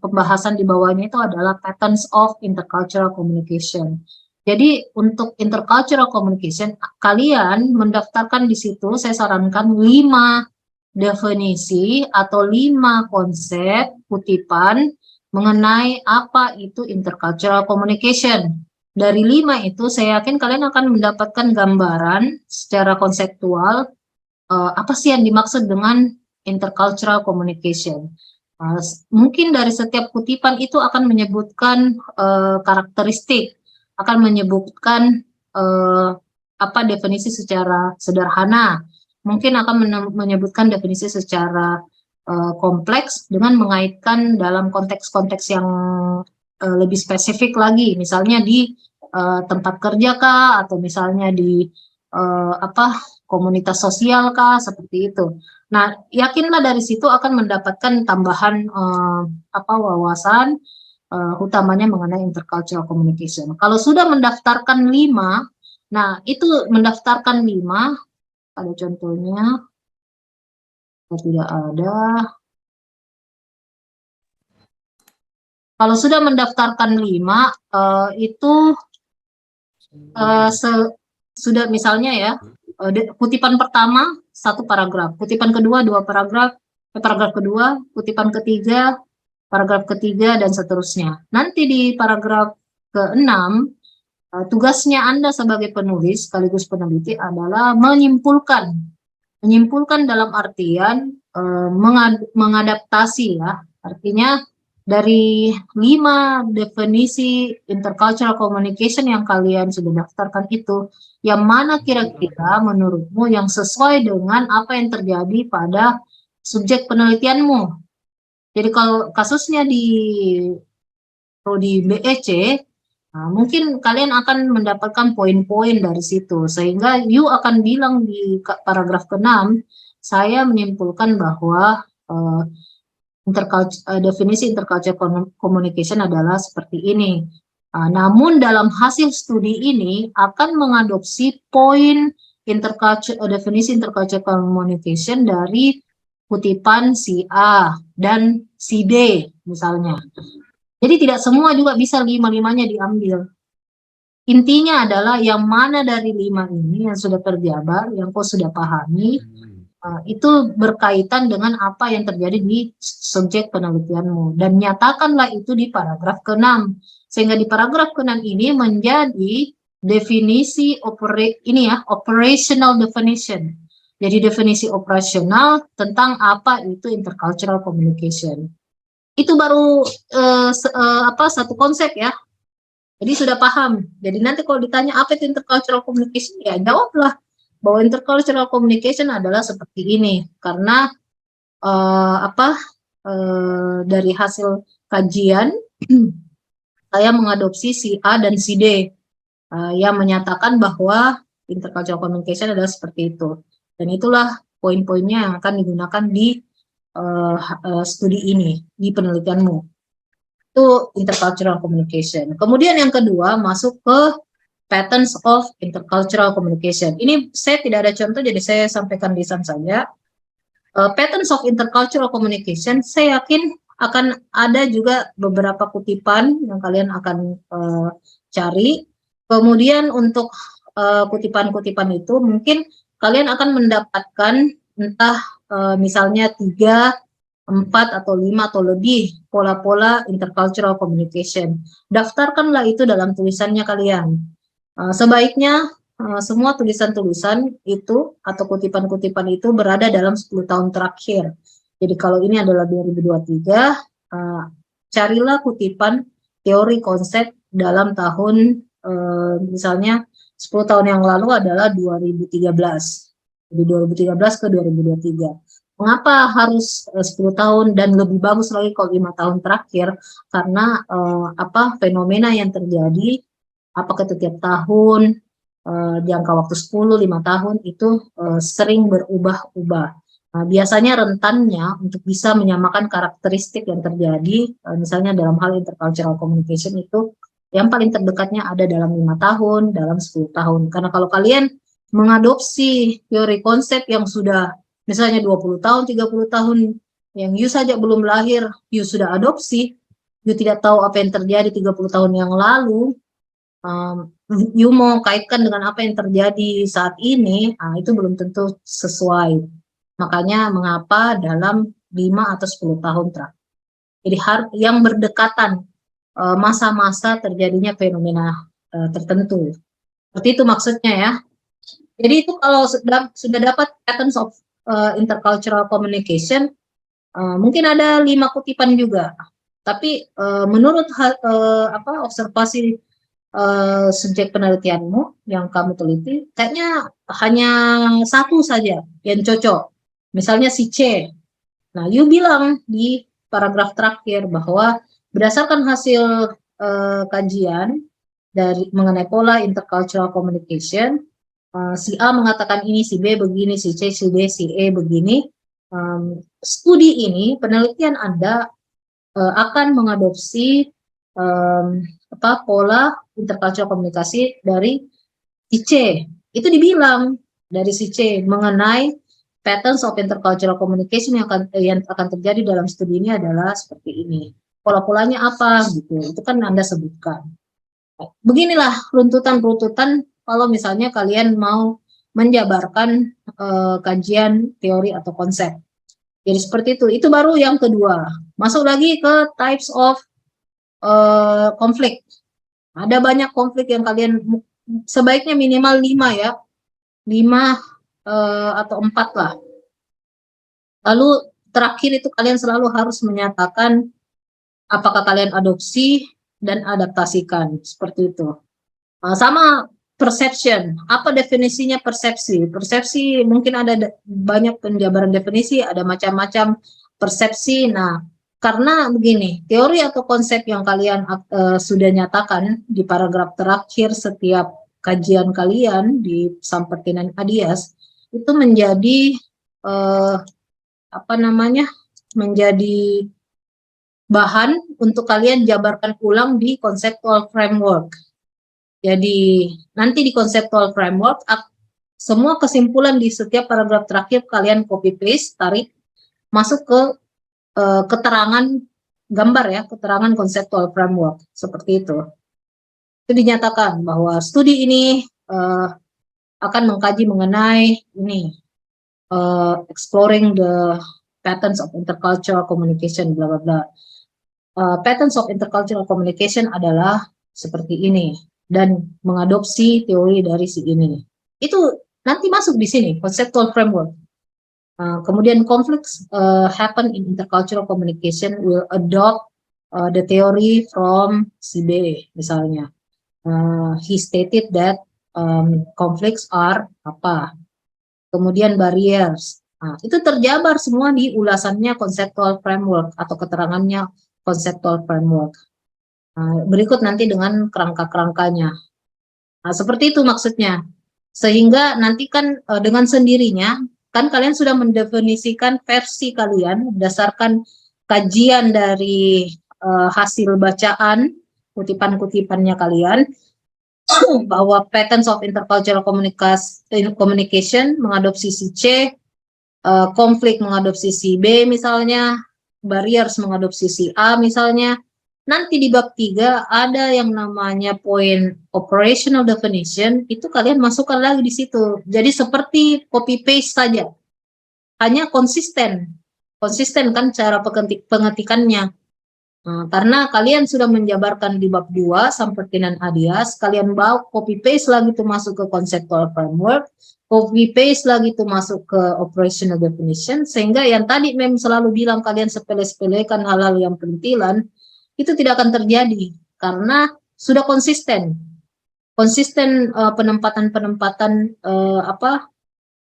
pembahasan di bawahnya itu adalah patterns of intercultural communication. Jadi untuk intercultural communication, kalian mendaftarkan di situ, saya sarankan 5 definisi atau 5 konsep kutipan mengenai apa itu intercultural communication. Dari 5 itu, saya yakin kalian akan mendapatkan gambaran secara konseptual apa sih yang dimaksud dengan intercultural communication. Mungkin dari setiap kutipan itu akan menyebutkan karakteristik, akan menyebutkan apa definisi secara sederhana, mungkin akan menyebutkan definisi secara kompleks dengan mengaitkan dalam konteks-konteks yang lebih spesifik lagi, misalnya di tempat kerja kah, atau misalnya di apa komunitas sosial kah, seperti itu. Nah, yakinlah dari situ akan mendapatkan tambahan apa wawasan utamanya mengenai intercultural communication. Kalau sudah mendaftarkan 5, nah itu mendaftarkan 5, ada contohnya, tidak ada. Kalau sudah mendaftarkan 5, itu sudah misalnya ya, kutipan pertama 1 paragraf, kutipan kedua 2 paragraf, paragraf kedua, kutipan ketiga, paragraf ketiga, dan seterusnya. Nanti di paragraf ke-6, tugasnya Anda sebagai penulis sekaligus peneliti adalah menyimpulkan. Menyimpulkan dalam artian mengadaptasi ya, artinya dari 5 definisi intercultural communication yang kalian sudah daftarkan itu, yang mana kira-kira menurutmu yang sesuai dengan apa yang terjadi pada subjek penelitianmu. Jadi kalau kasusnya di prodi BEC, nah, mungkin kalian akan mendapatkan poin-poin dari situ, sehingga you akan bilang di paragraf ke-6, saya menyimpulkan bahwa definisi intercultural communication adalah seperti ini. Namun dalam hasil studi ini akan mengadopsi poin definisi intercultural communication dari kutipan si A dan si D misalnya. Jadi tidak semua juga bisa 5-5-nya diambil. Intinya adalah yang mana dari 5 ini yang sudah terjabar, yang kau sudah pahami, itu berkaitan dengan apa yang terjadi di subjek penelitianmu, dan nyatakanlah itu di paragraf ke-6, sehingga di paragraf ke-6 ini menjadi definisi operational definition. Jadi definisi operasional tentang apa itu intercultural communication. Itu baru satu konsep ya. Jadi sudah paham. Jadi nanti kalau ditanya apa itu intercultural communication, ya jawablah bahwa intercultural communication adalah seperti ini, karena dari hasil kajian saya mengadopsi si A dan si D yang menyatakan bahwa intercultural communication adalah seperti itu, dan itulah poin-poinnya yang akan digunakan di studi ini, di penelitianmu. Itu intercultural communication. Kemudian yang kedua masuk ke patterns of intercultural communication. Ini saya tidak ada contoh, jadi saya sampaikan lisan saja. Patterns of intercultural communication, saya yakin akan ada juga beberapa kutipan yang kalian akan cari. Kemudian untuk kutipan-kutipan itu mungkin kalian akan mendapatkan entah misalnya 3, 4 atau 5 atau lebih pola-pola intercultural communication. Daftarkanlah itu dalam tulisannya kalian. Sebaiknya semua tulisan-tulisan itu atau kutipan-kutipan itu berada dalam 10 tahun terakhir. Jadi kalau ini adalah 2023, carilah kutipan teori konsep dalam tahun misalnya 10 tahun yang lalu adalah 2013. Jadi 2013 ke 2023. Mengapa harus 10 tahun dan lebih bagus lagi kalau 5 tahun terakhir? Karena fenomena yang terjadi apakah setiap tahun, jangka waktu 10, 5 tahun itu sering berubah-ubah. Nah, biasanya rentannya untuk bisa menyamakan karakteristik yang terjadi, misalnya dalam hal intercultural communication itu, yang paling terdekatnya ada dalam 5 tahun, dalam 10 tahun. Karena kalau kalian mengadopsi teori konsep yang sudah misalnya 20 tahun, 30 tahun, yang you saja belum lahir, you sudah adopsi, you tidak tahu apa yang terjadi 30 tahun yang lalu, you mau kaitkan dengan apa yang terjadi saat ini, itu belum tentu sesuai. Makanya mengapa dalam 5 atau 10 tahun terakhir. Jadi yang berdekatan masa-masa terjadinya fenomena tertentu. Seperti itu maksudnya ya. Jadi itu kalau sudah dapat patterns of intercultural communication, mungkin ada 5 kutipan juga. Tapi menurut observasi subjek penelitianmu yang kamu teliti, kayaknya hanya satu saja yang cocok. Misalnya si C. Nah, you bilang di paragraf terakhir bahwa berdasarkan hasil kajian dari mengenai pola intercultural communication, si A mengatakan ini, si B begini, si C, si D, si E begini. Studi ini, penelitian Anda akan mengadopsi pola intercultural komunikasi dari si C. Itu dibilang dari si C mengenai patterns of intercultural communication yang akan terjadi dalam studi ini adalah seperti ini. Pola-polanya apa gitu, itu kan Anda sebutkan. Beginilah runtutan-runtutan kalau misalnya kalian mau menjabarkan kajian teori atau konsep. Jadi seperti itu baru yang kedua. Masuk lagi ke types of konflik. Ada banyak konflik yang kalian sebaiknya minimal 5 ya. 5 atau 4 lah. Lalu terakhir itu kalian selalu harus menyatakan apakah kalian adopsi dan adaptasikan, seperti itu. Sama perception, apa definisinya persepsi? Persepsi mungkin ada banyak penjabaran definisi, ada macam-macam persepsi. Nah, karena begini, teori atau konsep yang kalian sudah nyatakan di paragraf terakhir setiap kajian kalian di Sampertinan Adias, itu menjadi menjadi bahan untuk kalian jabarkan ulang di conceptual framework. Jadi nanti di conceptual framework semua kesimpulan di setiap paragraf terakhir kalian copy paste, tarik masuk ke keterangan gambar ya, keterangan conceptual framework seperti itu. Itu dinyatakan bahwa studi ini akan mengkaji mengenai ini exploring the patterns of intercultural communication bla bla bla. Patterns of intercultural communication adalah seperti ini dan mengadopsi teori dari si ini. Itu nanti masuk di sini conceptual framework. Kemudian conflicts happen in intercultural communication will adopt the theory from si B misalnya. He stated that conflicts are apa. Kemudian barriers. Itu terjabar semua di ulasannya conceptual framework atau keterangannya conceptual framework. Berikut nanti dengan kerangka-kerangkanya. Seperti itu maksudnya. Sehingga nanti kan dengan sendirinya, kan kalian sudah mendefinisikan versi kalian berdasarkan kajian dari hasil bacaan kutipan-kutipannya kalian bahwa patterns of intercultural communication mengadopsi si C, konflik mengadopsi si B misalnya, barriers mengadopsi si A misalnya. Nanti di bab 3 ada yang namanya point operational definition, itu kalian masukkan lagi di situ. Jadi seperti copy paste saja. Hanya konsisten kan cara pengetikannya. Nah, karena kalian sudah menjabarkan di bab 2 Sampertinan Adias, kalian bawa copy paste lagi itu masuk ke conceptual framework, copy paste lagi itu masuk ke operational definition, sehingga yang tadi mem selalu bilang kalian sepele-sepelekan hal-hal yang perintilan, itu tidak akan terjadi karena sudah konsisten penempatan-penempatan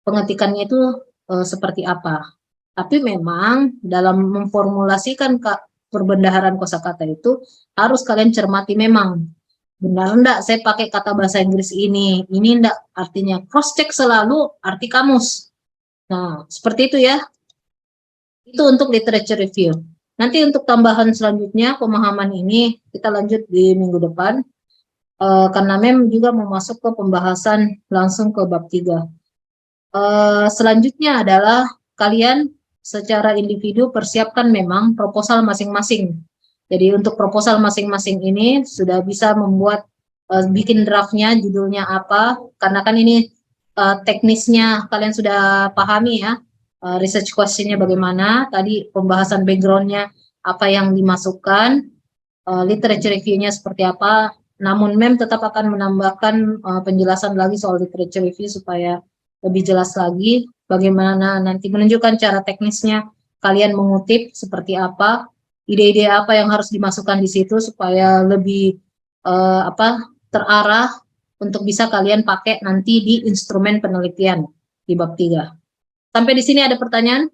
pengetikannya itu seperti apa. Tapi memang dalam memformulasikan perbendaharaan kosakata itu harus kalian cermati memang benar enggak saya pakai kata bahasa Inggris ini enggak, artinya cross check selalu arti kamus. Nah, seperti itu ya. Itu untuk literature review. Nanti untuk tambahan selanjutnya pemahaman ini kita lanjut di minggu depan. Karena mem juga mau masuk ke pembahasan langsung ke bab 3. Selanjutnya adalah kalian secara individu persiapkan memang proposal masing-masing. Jadi untuk proposal masing-masing ini sudah bisa membuat bikin draftnya, judulnya apa, karena kan ini teknisnya kalian sudah pahami ya, research questionnya bagaimana, tadi pembahasan backgroundnya apa yang dimasukkan, literature review-nya seperti apa, namun mem tetap akan menambahkan penjelasan lagi soal literature review supaya lebih jelas lagi bagaimana nanti menunjukkan cara teknisnya kalian mengutip seperti apa, ide-ide apa yang harus dimasukkan di situ supaya lebih terarah untuk bisa kalian pakai nanti di instrumen penelitian di bab 3. Sampai di sini ada pertanyaan?